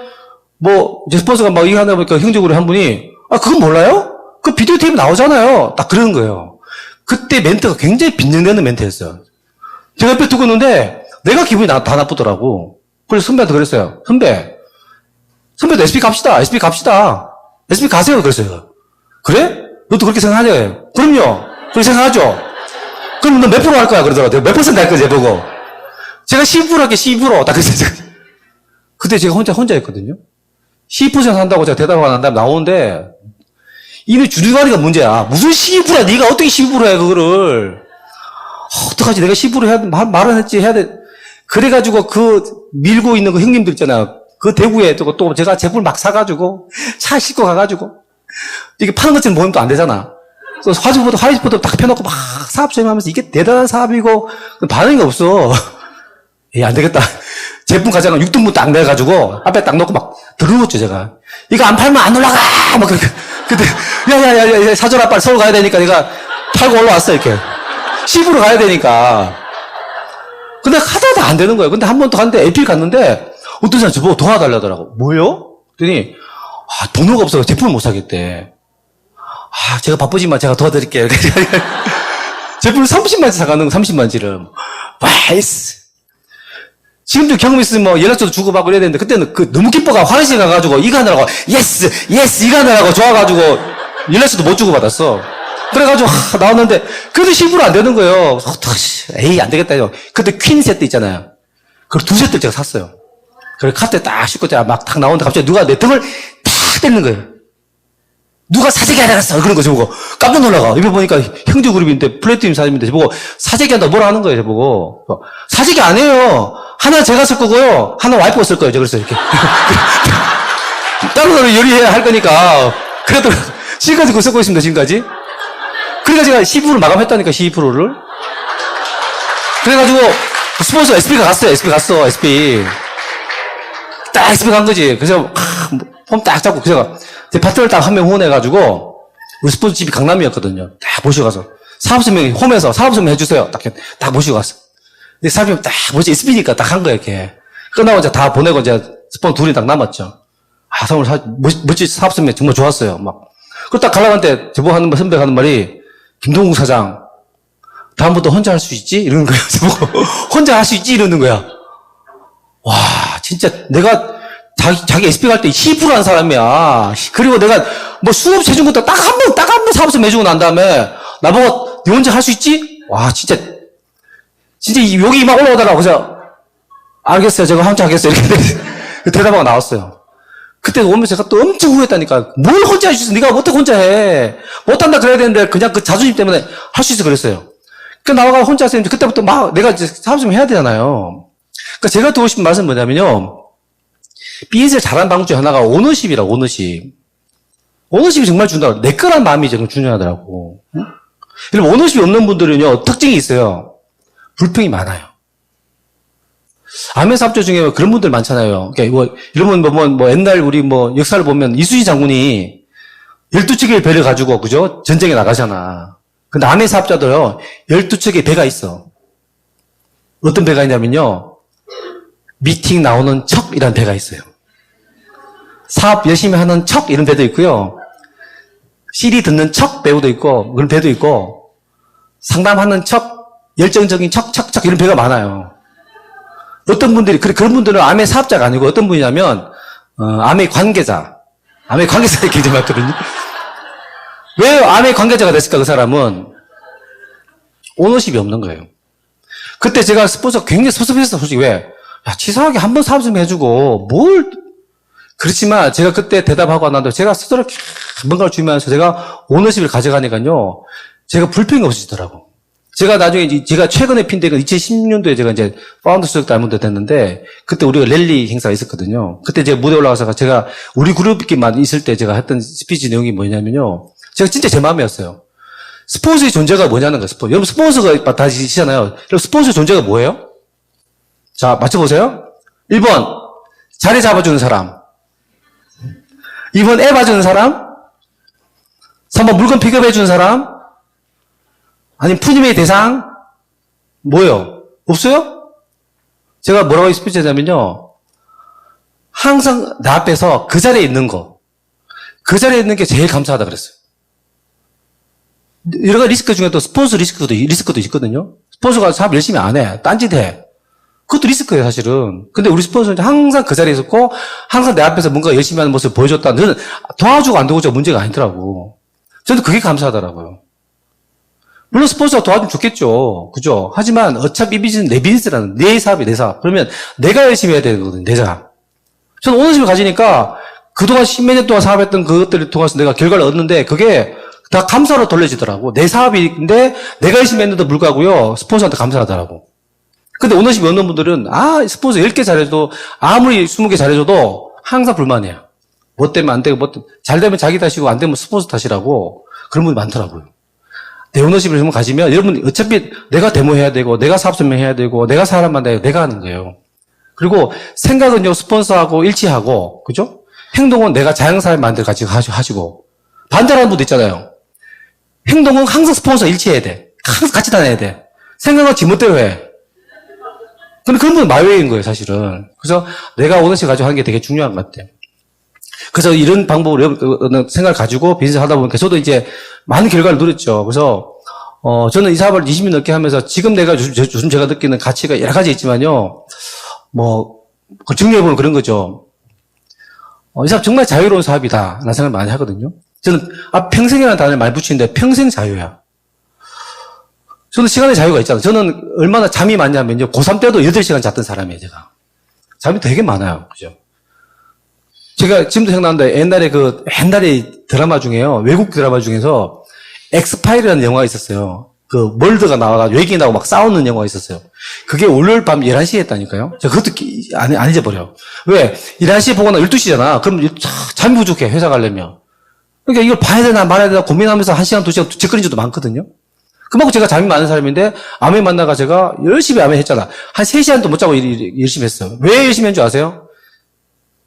Speaker 1: 이제 스폰서가 이거 하다 보니까 형제그룹 한 분이 그건 몰라요? 그 비디오 테이프 나오잖아요. 딱 그러는 거예요. 그때 멘트가 굉장히 빈정되는 멘트였어요. 제가 옆에 두고 있는데 내가 기분이 다 나쁘더라고. 그래서 선배한테 그랬어요. 선배도 SP 갑시다. SP 갑시다. SP 가세요. 그랬어요. 그래? 너도 그렇게 생각하냐? 그럼요. 그렇게 생각하죠? 그럼 너 몇 프로 할 거야? 그러더라고요. 몇 퍼센트 할 거지? 보고. 제가 12% 할게, 12%. 딱 그랬어요. 그때 제가 혼자였거든요. 12% 한다고 제가 대답을 안 한다면 나오는데, 이미 주둥아리가 문제야. 무슨 12%야? 네가 어떻게 12% 해, 그거를. 어떡하지? 내가 12% 해야 돼. 말은 했지, 해야 돼. 그래가지고 밀고 있는 형님들 있잖아요. 그 대구에 또 제가 제품을 막 사가지고, 차 싣고 가가지고, 이게 파는 것처럼 보이면 또 안 되잖아. 그래서 화이트보드 딱 펴놓고 막 사업 시험하면서 이게 대단한 사업이고, 반응이 없어. 안 되겠다. 제품 가져가 6등분 딱 내가지고, 앞에 딱 놓고 막 들어놓죠, 제가. 이거 안 팔면 안 올라가! 막 그렇게. 그때, 야, 사줘라, 빨리 서울 가야 되니까 내가 팔고 올라왔어, 이렇게. 10으로 가야 되니까. 근데 하다도 안 되는 거예요. 근데 한 번 더 갔는데, 에필 갔는데, 어떤 사람이 저보고 도와달라더라고. 뭐요? 그랬더니, 번호가 없어서 제품을 못 사겠대. 제가 바쁘지만 제가 도와드릴게요. 제품을 30만치 사가는 거, 30만치를. 와이스. 지금도 경험 있으면 뭐 연락처도 주고받고 이래야 되는데, 그때는 너무 기뻐가 화장실 가가지고 이거 하느라고, 예스, 이거 하느라고 좋아가지고 연락처도 못 주고받았어. 그래가지고, 나왔는데, 그래도 10% 안 되는 거예요. 에이, 안 되겠다. 그때 퀸 세트 있잖아요. 그걸 2세트를 제가 샀어요. 그래, 카트에 딱 싣고 제가 막 탁 나오는데 갑자기 누가 내 등을 탁 때리는 거예요. 누가 사재기 하나 갔어. 그런 거 저보고 깜짝 놀라가. 옆에 보니까 형제 그룹인데 플래티넘 사장님인데 저보고 사재기 한다 뭐라 하는 거예요. 저보고. 사재기 안 해요. 하나 제가 쓸 거고요. 하나 와이프가 쓸 거예요. 저 그래서 이렇게. 따로 요리해야 할 거니까. 그래도 지금까지 그거 쓰고 있습니다. 지금까지. 그러니까 제가 12% 마감했다니까 12%를. 그래가지고 스폰서 SP가 갔어요. SP. 딱 SP 간 거지. 그래서 폼 딱 잡고 그래서 제 파트너를 딱 한 명 후원해가지고 우리 스폰서 집이 강남이었거든요. 딱 모시고 가서 사업설명 홈에서 사업설명 해주세요. 딱 모시고 갔어. 근데 사업설명 딱 뭐지 SP니까 딱 한 거예요. 이렇게 끝나고 이제 다 보내고 이제 스폰 둘이 딱 남았죠. 멋진 사업설명 정말 좋았어요. 막 그 딱 가려고 하는데 저보고 하는 선배가 하는 말이 김동국 사장 다음부터 혼자 할 수 있지? 이러는 거예요. 저보고 혼자 할 수 있지? 이러는 거야. 와, 진짜 내가 자기 SP 갈 때 12% 한 사람이야. 그리고 내가 뭐 수업 해준 것도 딱 한 번 사업소 해주고 난 다음에 나보고 네 혼자 할 수 있지? 와, 진짜 여기 막 올라오더라고. 그래서 알겠어요. 제가 혼자 하겠어요. 이렇게 대답하고 나왔어요. 그때 오면서 제가 또 엄청 후회했다니까. 뭘 혼자 할 수 있어? 네가 어떻게 혼자 해? 못한다 그래야 되는데 그냥 그 자존심 때문에 할 수 있어 그랬어요. 그러니까 나와가 혼자 했으면 그때부터 막 내가 이제 사업 좀 해야 되잖아요. 그러니까 제가 드리고 싶은 말씀은 뭐냐면요. 비즈니스를 잘하는 방법 중에 하나가 오너십이라고, 오너십. 오너십이 정말 중요하다고. 내 거란 마음이 정말 중요하더라고. 응? 여러분, 오너십이 없는 분들은요, 특징이 있어요. 불평이 많아요. 아메사업자 중에 그런 분들 많잖아요. 그러니까 이러면 옛날 우리 역사를 보면 이순신 장군이 12척의 배를 가지고, 그죠? 전쟁에 나가잖아. 근데 아메사업자들요, 12척의 배가 있어. 어떤 배가 있냐면요, 미팅 나오는 척이라는 배가 있어요. 사업 열심히 하는 척 이런 배도 있고요. CD 듣는 척 배우도 있고 그런 배도 있고 상담하는 척, 열정적인 척 이런 배가 많아요. 어떤 분들이 그런 분들은 암의 사업자가 아니고 어떤 분이냐면 암의 관계자. 암의 관계자 이렇게 좀 했거든요. 왜 암의 관계자가 됐을까 그 사람은 오너십이 없는 거예요. 그때 제가 스폰서가 굉장히 섭섭했어요. 솔직히 왜? 야, 치사하게 한 번 사업 좀 해주고, 그렇지만 제가 그때 대답하고 나도 제가 스스로 뭔가를 주면서 제가 오너십을 가져가니까요, 제가 불평이 없어지더라고. 제가 나중에, 제가 최근에 핀데가 2016년도에 제가 이제 파운더 수석 다이몬드 됐는데, 그때 우리가 랠리 행사가 있었거든요. 그때 제가 무대에 올라가서 제가 우리 그룹끼리만 있을 때 제가 했던 스피치 내용이 뭐냐면요, 제가 진짜 제 마음이었어요. 스폰서의 존재가 뭐냐는 거예요, 여러분 스폰서가 다 있잖아요. 여러분 스폰서의 존재가 뭐예요? 자, 맞춰보세요. 1번, 자리 잡아주는 사람. 2번, 애 봐주는 사람. 3번, 물건 픽업해주는 사람. 아니면 푸짐의 대상. 뭐예요? 없어요? 제가 뭐라고 스피치 하자면요. 항상 나 앞에서 그 자리에 있는 거. 그 자리에 있는 게 제일 감사하다 그랬어요. 여러 가지 리스크 중에 또 스폰서 리스크도 있거든요. 스폰서가 사업 열심히 안 해. 딴짓 해. 그것도 리스크예요, 사실은. 근데 우리 스폰서는 항상 그 자리에 있었고, 항상 내 앞에서 뭔가 열심히 하는 모습을 보여줬다. 저는 도와주고 안 도와주고 문제가 아니더라고. 저는 그게 감사하더라고요. 물론 스폰서가 도와주면 좋겠죠. 그죠? 하지만 어차피 이 비즈니스는 내 비즈니스라는, 내 사업이 내 사업. 그러면 내가 열심히 해야 되거든요, 내가. 저는 오너십을 가지니까 그동안 10몇 년 동안 사업했던 그것들을 통해서 내가 결과를 얻는데 그게 다 감사로 돌려지더라고. 내 사업인데 내가 열심히 했는데도 불구하고요, 스폰서한테 감사하더라고. 근데 오너십이 없는 분들은, 스폰서 10개 잘해도, 아무리 20개 잘해줘도 항상 불만이에요. 뭐 때문에 안 되고, 잘 되면 자기 탓이고, 안 되면 스폰서 탓이라고, 그런 분이 많더라고요. 내 오너십을 좀 가지면, 여러분, 어차피 내가 데모해야 되고, 내가 사업 설명해야 되고, 내가 사람 만나야 내가 하는 거예요. 그리고 생각은요, 스폰서하고 일치하고, 그죠? 행동은 내가 자영사회 만들 가지고 하시고, 반대라는 분도 있잖아요. 행동은 항상 스폰서 일치해야 돼. 항상 같이 다녀야 돼. 생각은 지멋대로 해. 근데 그런 분은 마외인 거예요, 사실은. 그래서 내가 오너십 가지고 하는 게 되게 중요한 것 같아요. 그래서 이런 방법을 생각을 가지고 비즈니스 하다 보니까 저도 이제 많은 결과를 누렸죠. 그래서, 저는 이 사업을 20년 넘게 하면서 지금 내가 요즘 제가 느끼는 가치가 여러 가지 있지만요. 정리해보면 그런 거죠. 이 사업 정말 자유로운 사업이다. 라는 생각을 많이 하거든요. 저는 평생이라는 단어를 많이 붙이는데 평생 자유야. 저는 시간의 자유가 있잖아요. 저는 얼마나 잠이 많냐면요. 고3 때도 8시간 잤던 사람이에요, 제가. 잠이 되게 많아요. 그죠? 제가 지금도 생각나는데 옛날에 드라마 중에요. 외국 드라마 중에서 엑스파일이라는 영화가 있었어요. 멀드가 나와가지고 외계인 나오고 막 싸우는 영화가 있었어요. 그게 월요일 밤 11시에 했다니까요. 제가 그것도 안 잊어버려. 왜? 11시에 보고 나 12시잖아. 그럼 잠이 부족해, 회사 가려면. 그러니까 이걸 봐야 되나 말아야 되나 고민하면서 1시간, 2시간 짓거린 적도 많거든요. 그만큼 제가 잠이 많은 사람인데, 아메 만나가 제가 열심히 아메 했잖아. 한 3시간도 못 자고 열심히 했어요. 왜 열심히 한 줄 아세요?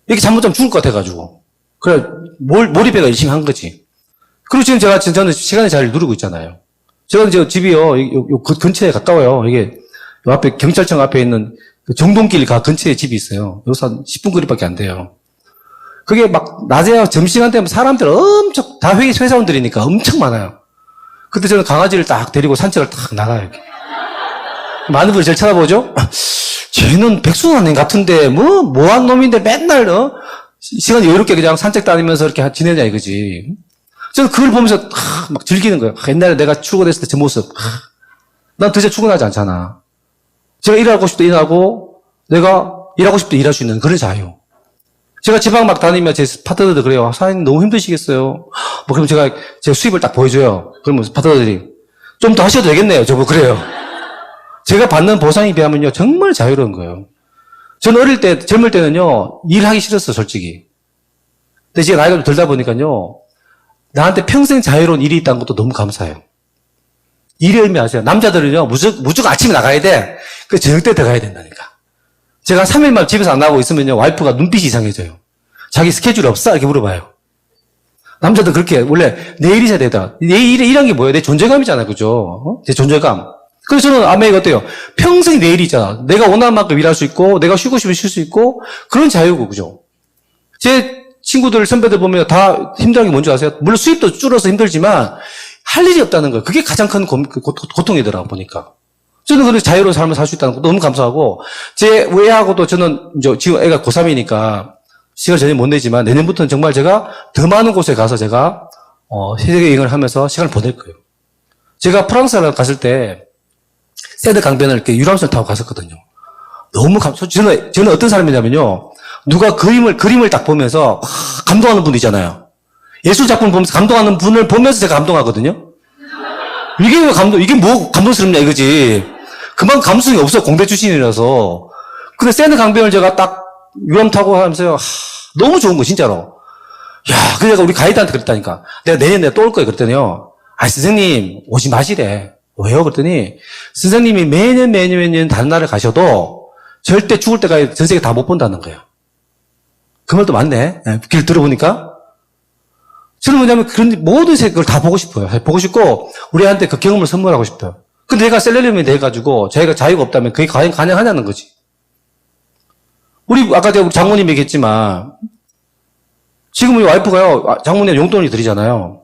Speaker 1: 이렇게 잠 못 자면 죽을 것 같아가지고. 그래, 몰입해가 열심히 한 거지. 그리고 지금 저는 시간의 자유를 누리고 있잖아요. 제가 집이요, 근처에 가까워요. 이게, 요 앞에, 경찰청 앞에 있는 정동길 근처에 집이 있어요. 여기서 한 10분 거리밖에 안 돼요. 그게 막, 낮에 점심시간 되면 사람들 엄청, 다 회사원들이니까 엄청 많아요. 그때 저는 강아지를 딱 데리고 산책을 딱 나가요. 이렇게. 많은 분이 저를 쳐다보죠? 쟤는 백수원님 같은데, 뭐한 놈인데 맨날, 시간 여유롭게 그냥 산책 다니면서 이렇게 지내냐 이거지. 저는 그걸 보면서 막 즐기는 거예요. 옛날에 내가 출근했을 때 제 모습. 난 도대체 출근하지 않잖아. 제가 일하고 싶을 때 일하고 내가 일하고 싶을 때 일할 수 있는 그런 자유. 제가 지방 막 다니면 제 파트너들 그래요. 사장님 너무 힘드시겠어요. 그럼 제가 제 수입을 딱 보여줘요. 그러면 파트너들이 좀 더 하셔도 되겠네요. 저보고 그래요. 제가 받는 보상에 비하면요 정말 자유로운 거예요. 저는 젊을 때는요 일하기 싫었어요, 솔직히. 근데 제가 나이가 좀 들다 보니까요 나한테 평생 자유로운 일이 있다는 것도 너무 감사해요. 일의 의미 아세요? 남자들은요, 무조건 아침에 나가야 돼. 저녁 때 들어가야 된다니까. 제가 3일만 집에서 안 나가고 있으면요, 와이프가 눈빛이 이상해져요. 자기 스케줄이 없어? 이렇게 물어봐요. 남자들 그렇게, 원래 내일 있어야 되다. 내일에 일한 게 뭐예요? 내 존재감이잖아요. 그죠? 제 존재감. 그래서 저는 아메이가 어때요? 평생 내일이 있잖아. 내가 원하는 만큼 일할 수 있고, 내가 쉬고 싶으면 쉴 수 있고, 그런 자유고, 그죠? 제 친구들, 선배들 보면 다 힘든 게 뭔지 아세요? 물론 수입도 줄어서 힘들지만 할 일이 없다는 거예요. 그게 가장 큰 고통이더라고 보니까. 저는 그렇게 자유로운 삶을 살 수 있다는 것도 너무 감사하고 제 애하고도 저는 지금 애가 고3이니까 시간을 전혀 못 내지만 내년부터는 정말 제가 더 많은 곳에 가서 제가 세계 여행을 하면서 시간을 보낼 거예요. 제가 프랑스에 갔을 때 세드 강변을 이렇게 유람선을 타고 갔었거든요. 너무 저는 어떤 사람이냐면요. 누가 그림을 딱 보면서 감동하는 분 있잖아요. 예술 작품을 보면서 감동하는 분을 보면서 제가 감동하거든요. 이게 뭐 감동스럽냐 이거지. 그만 감수성이 없어, 공대 출신이라서. 근데 세드 강변을 제가 딱 유람 타고 하면서요. 너무 좋은 거 진짜로. 야, 그래서 우리 가이드한테 그랬다니까. 내가 내년에 또 올 거예요. 그랬더니요. 선생님 오지 마시래. 왜요? 그랬더니 선생님이 매년 다른 나라를 가셔도 절대 죽을 때까지 전 세계 다 못 본다는 거예요. 그 말도 맞네. 길 들어보니까. 저는 뭐냐면 그런 모든 세계를 다 보고 싶어요. 보고 싶고 우리한테 그 경험을 선물하고 싶어요. 근데 내가 셀러리맨이 돼가지고 자기가 자유가 없다면 그게 과연 가능하냐는 거지. 아까 제가 우리 장모님 얘기했지만 지금 우리 와이프가요. 장모님 용돈이 드리잖아요.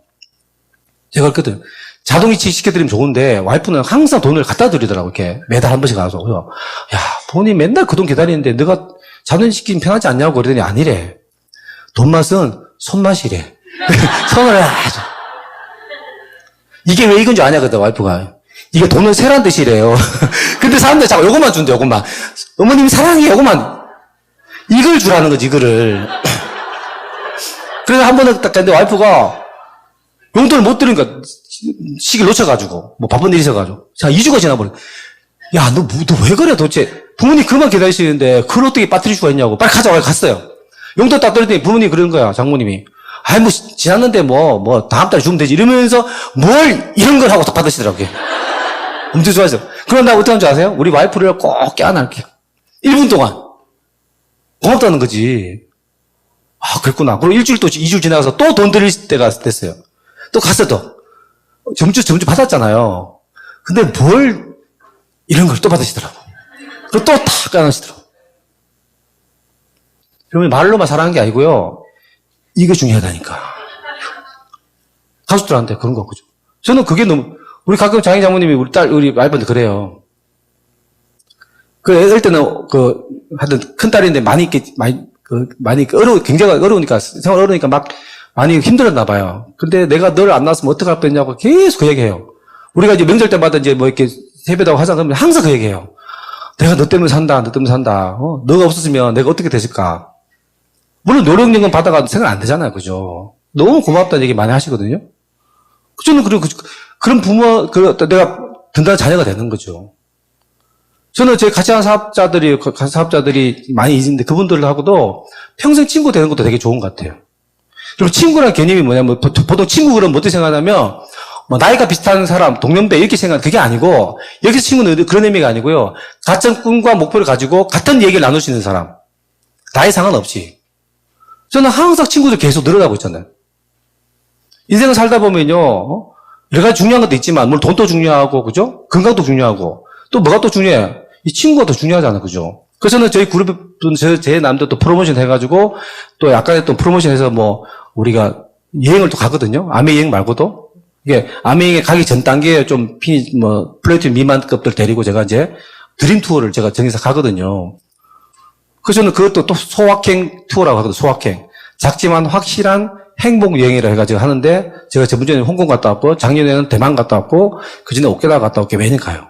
Speaker 1: 제가 그랬거든. 자동이체 시켜드리면 좋은데 와이프는 항상 돈을 갖다 드리더라고. 이렇게 매달 한 번씩 가서. 야, 본인 맨날 그 돈 기다리는데 너가 자동 시키면 편하지 않냐고 그러더니 아니래. 돈 맛은 손맛이래. 손을 아주. 이게 왜 이건 줄 아냐거든, 와이프가. 이게 돈을 세란 뜻이래요. 근데 사람들이 자꾸 요것만 준대, 요것만. 어머님 사랑해, 요것만. 이걸 주라는 거지, 이거를. 그래서 한 번은 딱 갔는데 와이프가 용돈을 못 드리니까 시기를 놓쳐가지고, 바쁜 일이 있어가지고. 자, 2주가 지나버려. 야, 너 왜 그래, 도대체. 부모님 그만 기다리시는데, 그걸 어떻게 빠뜨릴 수가 있냐고. 빨리 가자, 갔어요. 용돈 딱 드렸더니 부모님이 그러는 거야, 장모님이. 지났는데 다음 달에 주면 되지. 이러면서 이런 걸 하고 딱 받으시더라고요. 엄청 좋아했어. 그럼 나 어떻게 하는 줄 아세요? 우리 와이프를 꼭 껴안을게요. 1분 동안. 고맙다는 거지. 그랬구나. 그리고 일주일 또 2주 지나가서 또 돈 드릴 때가 됐어요. 또 갔어, 또. 점주 받았잖아요. 근데 이런 걸 또 받으시더라고. 그리고 또 탁 껴안으시더라고. 그러면 말로만 사랑하는 게 아니고요. 이게 중요하다니까. 가족들한테 그런 거, 그죠? 저는 그게 너무, 우리 가끔 장인 장모님이 우리 와이프한테 그래요. 어릴 때는, 하여튼 큰 딸인데 많이 굉장히 어려우니까, 생활 어려우니까 막 많이 힘들었나 봐요. 근데 내가 널 안 낳았으면 어떡할 뻔했냐고 계속 그 얘기해요. 우리가 이제 명절 때마다 이제 뭐 이렇게 세배다고 하자 그러면 항상 그 얘기해요. 내가 너 때문에 산다. 너가 없었으면 내가 어떻게 됐을까? 물론 노령연금 받아가도 생각 안 되잖아요. 그죠? 너무 고맙다는 얘기 많이 하시거든요. 저는 그런 부모, 내가 든든한 자녀가 되는 거죠. 저는 제 같이 하는 사업자들이 많이 있는데 그분들하고도 평생 친구 되는 것도 되게 좋은 것 같아요. 그리고 친구란 개념이 뭐냐면 보통 친구 그러면 어떻게 생각하냐면 뭐 나이가 비슷한 사람, 동년배 이렇게 생각하는 그게 아니고 여기서 친구는 그런 의미가 아니고요. 같은 꿈과 목표를 가지고 같은 얘기를 나눌 수 있는 사람. 나이 상관없이. 저는 항상 친구들 계속 늘어나고 있잖아요. 인생을 살다 보면요. 여러 가지 중요한 것도 있지만 물론 돈도 중요하고 그죠? 건강도 중요하고 또 뭐가 또 중요해? 이 친구가 더 중요하잖아요. 그죠? 그래서 저는 저희 그룹 제 남도 또 프로모션 해가지고 또 약간의 또 프로모션 해서 뭐 우리가 여행을 또 가거든요. 아메 여행 말고도. 이게 아메이에 가기 전 단계에 좀 플래티넘 미만급들 데리고 제가 이제 드림 투어를 제가 정해서 가거든요. 그래서 저는 그것도 또 소확행 투어라고 하거든요. 소확행. 작지만 확실한 행복 여행이라 해가지고 하는데 제가 저번전에 홍콩 갔다 왔고 작년에는 대만 갔다 왔고 그전에 오키나와 갔다 왔고 매년 가요.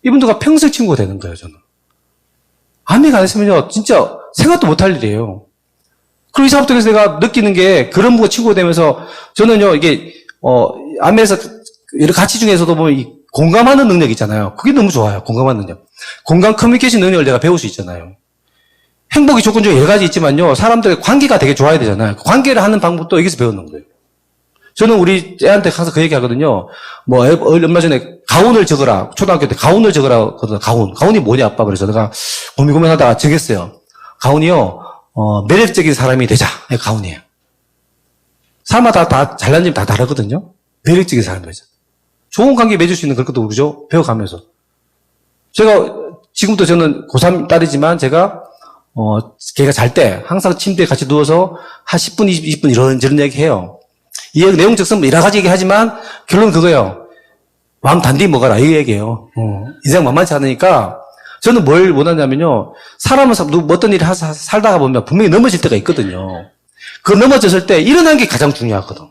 Speaker 1: 이분들과 평생 친구가 되는 거예요. 저는. 아메이가 안 했으면요. 진짜 생각도 못할 일이에요. 그리고 이 사업통에서 내가 느끼는 게 그런 분과 친구가 되면서 저는요. 이게 암에서 여러 가치 중에서도 보면 이 공감하는 능력 있잖아요. 그게 너무 좋아요. 공감하는 능력. 공감 커뮤니케이션 능력을 내가 배울 수 있잖아요. 행복의 조건 중에 여러 가지 있지만요. 사람들의 관계가 되게 좋아야 되잖아요. 그 관계를 하는 방법도 여기서 배우는 거예요. 저는 우리 애한테 가서 그 얘기 하거든요. 얼마 전에 가훈을 적어라. 초등학교 때 가훈을 적어라 하거든요. 가훈이 뭐냐, 아빠. 그래서 내가 고민하다가 적였어요. 가훈이요, 매력적인 사람이 되자. 가훈이에요. 사람마다 다 잘난 점 다 다르거든요. 매력적인 사람이 되자. 좋은 관계 맺을 수 있는 그런 것도 그죠? 배워가면서. 제가, 지금도 저는 고3 딸이지만 제가, 걔가 잘 때 항상 침대에 같이 누워서 한 10분, 20분 이런저런 얘기 해요. 이 내용 적으면 여러 가지 얘기하지만 결론은 그거예요. 왕 단디 먹어라. 이 얘기예요. 인생 만만치 않으니까 저는 뭘 원하냐면요. 사람은 어떤 일을 살다가 보면 분명히 넘어질 때가 있거든요. 그 넘어졌을 때 일어나는 게 가장 중요하거든.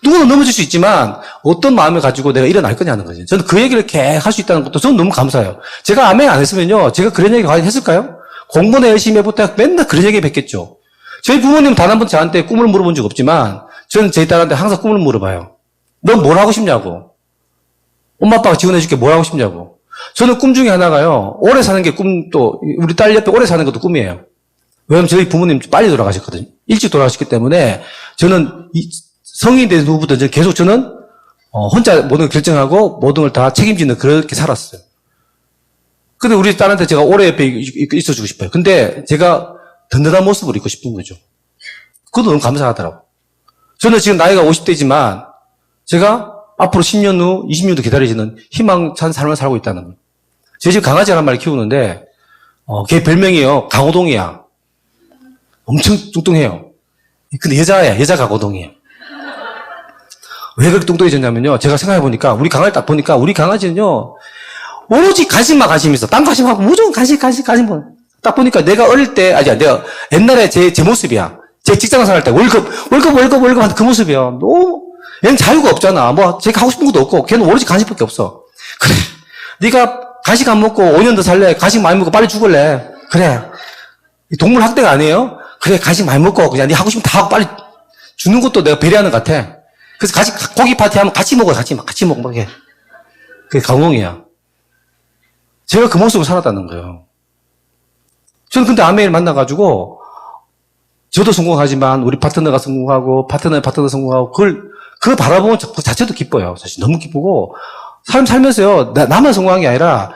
Speaker 1: 누구는 넘어질 수 있지만 어떤 마음을 가지고 내가 일어날 거냐는 거죠. 저는 그 얘기를 계속 할 수 있다는 것도 저는 너무 감사해요. 제가 아멘 안 했으면요. 제가 그런 얘기 과연 했을까요? 공부나 열심히 해보다 맨날 그런 얘기 뵙겠죠. 저희 부모님은 단 한 번 저한테 꿈을 물어본 적 없지만 저는 저희 딸한테 항상 꿈을 물어봐요. 넌 뭘 하고 싶냐고. 엄마 아빠가 지원해줄게 뭘 하고 싶냐고. 저는 꿈 중에 하나가요. 오래 사는 게 꿈도 우리 딸 옆에 오래 사는 것도 꿈이에요. 왜냐면 저희 부모님 빨리 돌아가셨거든요. 일찍 돌아가셨기 때문에 저는 성인이 된 후부터 저는 혼자 모든 걸 결정하고 모든 걸 다 책임지는 그렇게 살았어요. 근데 우리 딸한테 제가 오래 옆에 있어주고 싶어요. 근데 제가 든든한 모습을 입고 싶은 거죠. 그것도 너무 감사하더라고요. 저는 지금 나이가 50대지만 제가 앞으로 10년 후, 20년 후 기다려지는 희망찬 삶을 살고 있다는 거예요. 제가 지금 강아지 한 마리 키우는데 걔 별명이요. 강호동이야. 엄청 뚱뚱해요. 근데 여자 강호동이에요. 왜 그렇게 뚱뚱해졌냐면요. 제가 생각해보니까 우리 강아지 딱 보니까 우리 강아지는요. 오로지 관심만 관심이 있어. 딴 관심하고 무조건 관심. 딱 보니까 내가 어릴 때, 내가 옛날에 제 모습이야. 제 직장 생활 할 때 월급 하는 그 모습이야. 너무, 얘는 자유가 없잖아. 제가 하고 싶은 것도 없고, 걔는 오로지 간식밖에 없어. 그래. 네가 간식 안 먹고 5년 더 살래? 간식 많이 먹고 빨리 죽을래? 그래. 동물 학대가 아니에요? 그래, 간식 많이 먹고, 그냥 네 하고 싶은 다 하고 빨리 주는 것도 내가 배려하는 것 같아. 그래서 고기 파티 하면 같이 먹어, 같이 먹어, 막 해. 그게 강홍이야. 제가 그 모습을 살았다는 거예요. 저는 근데 아메이를 만나가지고, 저도 성공하지만, 우리 파트너가 성공하고, 파트너 성공하고, 그걸 바라보면 그 자체도 기뻐요. 사실 너무 기쁘고, 삶 살면서요, 나만 성공한 게 아니라,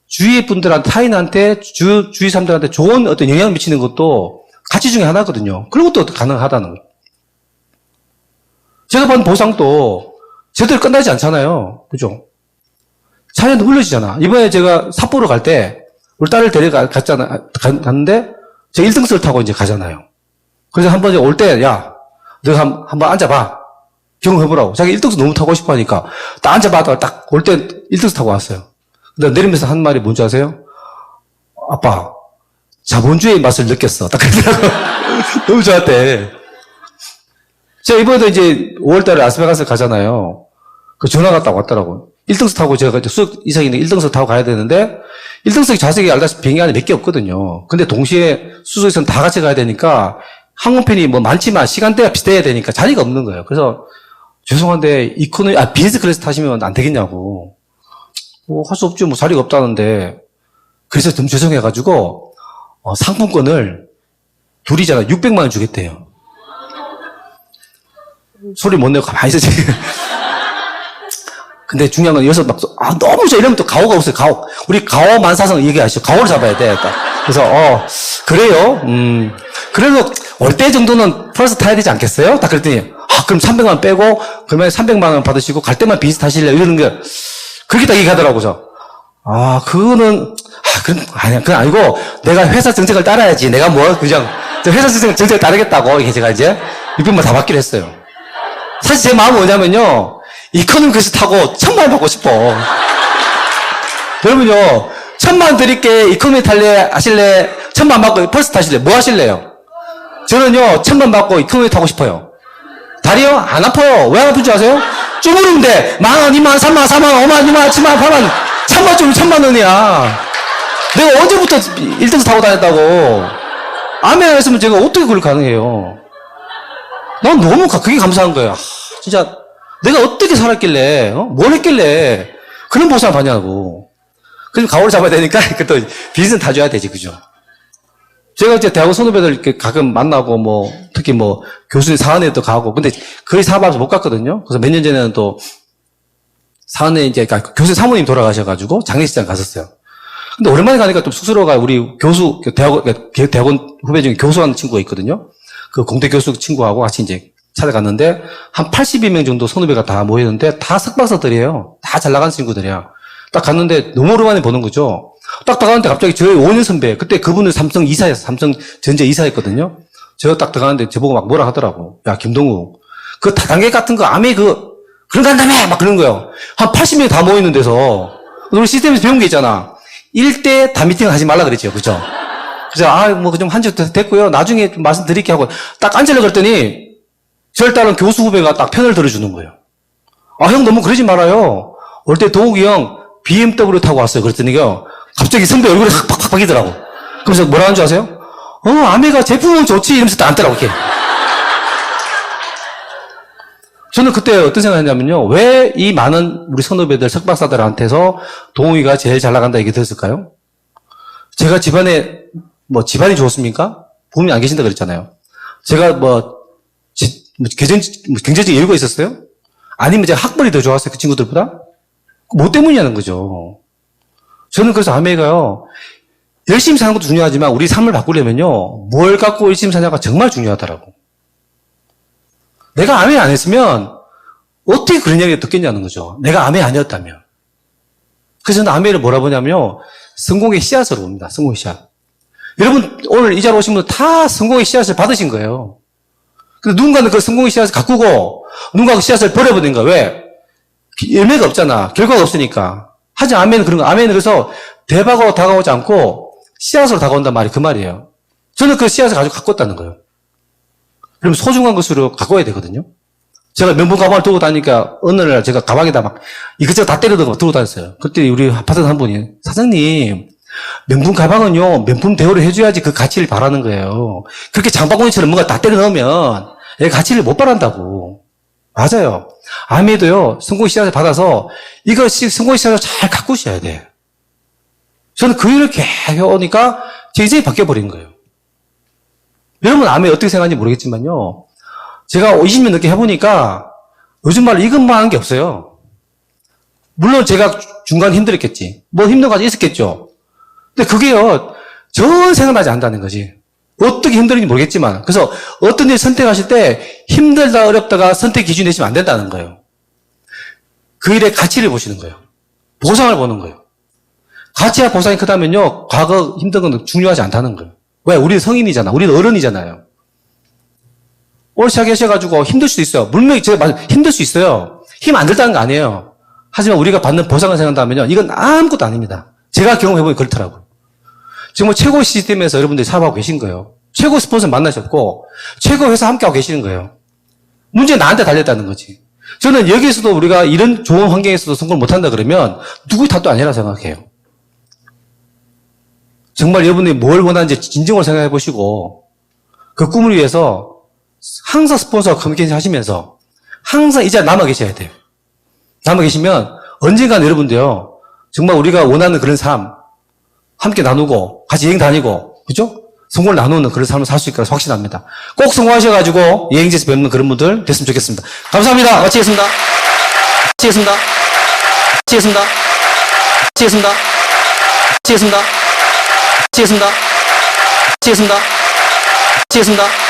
Speaker 1: 주위 분들한테, 타인한테, 주위 사람들한테 좋은 어떤 영향을 미치는 것도 가치 중에 하나거든요. 그런 것도 가능하다는 거예요. 제가 받은 보상도 제대로 끝나지 않잖아요. 그죠? 차례도 흘러지잖아. 이번에 제가 삿포로 갈 때, 우리 딸을 갔는데, 제가 1등석을 타고 이제 가잖아요. 그래서 한 번 올 때, 야, 너가 한번 앉아봐. 경험해보라고. 자기 1등석 너무 타고 싶어 하니까 딱 앉아봐다가 딱 올 때 1등석 타고 왔어요. 근데 내리면서 한 말이 뭔지 아세요? 아빠, 자본주의의 맛을 느꼈어. 딱 그러더라고요. 너무 좋았대. 제가 이번에도 이제 5월달에 라스베가스 가잖아요. 그 전화가 딱 왔더라고요. 1등석 타고 제가 수석 이상인데 1등석 타고 가야 되는데 1등석이 좌석이 알다시피 비행기 안에 몇 개 없거든요. 근데 동시에 수석에서는 다 같이 가야 되니까 항공편이 뭐 많지만 시간대가 비슷해야 되니까 자리가 없는 거예요. 그래서 죄송한데 비즈니스 클래스 타시면 안 되겠냐고. 할 수 없죠. 뭐 자리가 없다는데. 그래서 좀 죄송해가지고 상품권을 둘이잖아 600만 원 주겠대요. 소리 못 내고 가만히 있어 지금. 근데 중요한 건 여기서 너무 좋아 이러면 또 가오가 없어요. 가오. 우리 가오 만사성 얘기하시죠. 가오를 잡아야 돼. 그래서 그래요. 그래도 올 때 정도는 플러스 타야 되지 않겠어요? 딱 그랬더니 그럼 300만 원 빼고 그러면 300만 원 받으시고 갈 때만 비즈니스 타실래요? 이러는 게 그렇게 딱 얘기하더라고요. 그거는 그럼 아니야. 그건 아니고 내가 회사 정책을 따라야지. 내가 그냥 회사 정책을 따르겠다고 이렇게 제가 이제 600만 다 받기로 했어요. 사실 제 마음은 뭐냐면요. 이코노미 클래스 타고 1000만 원 받고 싶어. 여러분요. 1000만 원 드릴게. 이코노미 탈래? 하실래? 1000만 원 받고 퍼스트 타실래? 뭐 하실래요? 저는요. 1000만 원 받고 이코노미 타고 싶어요. 다리요? 안 아파요. 왜 안 아픈 줄 아세요? 쭈그리는데 10,000원, 20,000원, 30,000원, 40,000원, 50,000원, 60,000원, 70,000원, 80,000원, 1000만 주면 1000만 원이야. 내가 언제부터 1등석 타고 다녔다고. 암에 안 했으면 제가 어떻게 그걸 가능해요? 난 너무 그게 감사한 거예요. 진짜 내가 어떻게 살았길래 뭘 했길래 그런 보상을 받냐고. 그래서 가오를 잡아야 되니까 또 비즈니스 타줘야 되지 그죠? 제가 이제 대학원 선후배들 이렇게 가끔 만나고 특히 교수님 사안에도 가고 근데 거의 사업하면서 못 갔거든요. 그래서 몇 년 전에는 또 사안에 이제 교수님 사모님 돌아가셔가지고 장례식장 갔었어요. 근데 오랜만에 가니까 좀 쑥스러워가 우리 교수 대학원 후배 중에 교수하는 친구가 있거든요. 그 공대 교수 친구하고 같이 이제 찾아갔는데 한 82명 정도 선후배가 다 모였는데 다 석박사들이에요. 다 잘 나간 친구들이야. 딱 갔는데 너무 오랜만에 보는 거죠. 딱 들어가는데 갑자기 저희 5년 선배 그때 그분은 삼성 이사였어. 삼성 전자 이사였거든요. 제가 딱 들어가는데 저보고 막 뭐라 하더라고. 야 김동욱 그 다단계 같은 거 암에 그런 거 한다며 막 그런 거예요. 한 80명이 다 모이는 데서 우리 시스템에서 배운 게 있잖아. 1대 다 미팅을 하지 말라 그랬죠. 그죠? 그래서 좀 한지 됐고요. 나중에 좀 말씀드릴게 하고 딱 앉으려고 그랬더니 저를 따른 교수 후배가 딱 편을 들어주는 거예요. 형 너무 그러지 말아요. 올 때 동욱이 형 BMW 타고 왔어요. 그랬더니요. 갑자기 선배 얼굴이 확 바뀌더라고. 그래서 뭐라 하는 줄 아세요? 아메가 제품은 좋지 이러면서 또 앉더라고 이렇게. 저는 그때 어떤 생각했냐면요. 왜 이 많은 우리 선후배들 석박사들한테서 동욱이가 제일 잘 나간다 얘기 들었을까요? 제가 집안에 집안이 좋았습니까? 부모님 안 계신다 그랬잖아요. 제가 경제적인 여유가 있었어요? 아니면 제가 학벌이 더 좋았어요? 그 친구들보다? 뭐 때문이냐는 거죠. 저는 그래서 아메가요. 열심히 사는 것도 중요하지만 우리 삶을 바꾸려면요. 뭘 갖고 열심히 사냐가 정말 중요하더라고. 내가 아메 안 했으면 어떻게 그런 이야기를 듣겠냐는 거죠. 내가 아메 아니었다면. 그래서 저는 아메를 뭐라 보냐면요. 성공의 씨앗으로 봅니다. 성공의 씨앗. 여러분 오늘 이 자리에 오신 분들 다 성공의 씨앗을 받으신 거예요. 근데 누군가는 그 성공의 씨앗을 가꾸고 누군가 그 씨앗을 버려버린 거야. 왜? 열매가 없잖아. 결과가 없으니까. 하지만 아멘은 그런 거. 아멘은 그래서 대박으로 다가오지 않고 씨앗으로 다가온단 말이 그 말이에요. 저는 그 씨앗을 가지고 가꿨다는 거예요. 그럼 소중한 것으로 가꿔야 되거든요. 제가 명품 가방을 들고 다니니까 어느 날 제가 가방에다 막 이것저것 다 때려들고 들고 다녔어요. 그때 우리 파트너 한 분이 사장님 명품 가방은요 명품 대우를 해줘야지 그 가치를 바라는 거예요. 그렇게 장바구니처럼 뭔가 다 때려 넣으면 얘 가치를 못 바란다고. 맞아요. 아메도요 성공의 씨앗을 받아서 이거 성공의 씨앗을 잘 가꾸셔야 돼. 저는 그 일을 계속 해오니까 제 인생이 바뀌어버린 거예요. 여러분 아메 어떻게 생각하는지 모르겠지만요. 제가 20년 넘게 해보니까 요즘 말로 이것만 하는 게 없어요. 물론 제가 중간에 힘들었겠지. 힘든 과정이 있었겠죠. 근데 그게요. 전 생각나지 않는다는 거지. 어떻게 힘들는지 모르겠지만. 그래서 어떤 일 선택하실 때 힘들다 어렵다가 선택 기준이 되시면 안 된다는 거예요. 그 일의 가치를 보시는 거예요. 보상을 보는 거예요. 가치와 보상이 크다면요. 과거 힘든 건 중요하지 않다는 거예요. 왜? 우리는 성인이잖아. 우리는 어른이잖아요. 오늘 시작하셔가지고 힘들 수도 있어요. 물명히 제가 힘들 수 있어요. 힘 안 들다는 거 아니에요. 하지만 우리가 받는 보상을 생각한다면요. 이건 아무것도 아닙니다. 제가 경험해보니 그렇더라고요. 지금 최고 시스템에서 여러분들이 사업하고 계신 거예요. 최고 스폰서 만나셨고, 최고 회사 함께하고 계시는 거예요. 문제는 나한테 달렸다는 거지. 저는 여기에서도 우리가 이런 좋은 환경에서도 성공을 못한다 그러면 누구의 탓도 아니라 생각해요. 정말 여러분이 뭘 원하는지 진정으로 생각해 보시고 그 꿈을 위해서 항상 스폰서와 커뮤니케이션 하시면서 항상 이 자리에 남아 계셔야 돼요. 남아 계시면 언젠간 여러분도요. 정말 우리가 원하는 그런 삶 함께 나누고 같이 여행 다니고 그죠? 성공을 나누는 그런 삶을 살 수 있을 거라 확신합니다. 꼭 성공하셔가지고 여행지에서 뵙는 그런 분들 됐으면 좋겠습니다. 감사합니다. 마치겠습니다. 마치겠습니다. 마치겠습니다. 마치겠습니다. 마치겠습니다. 마치겠습니다. 마치겠습니다. 마치겠습니다.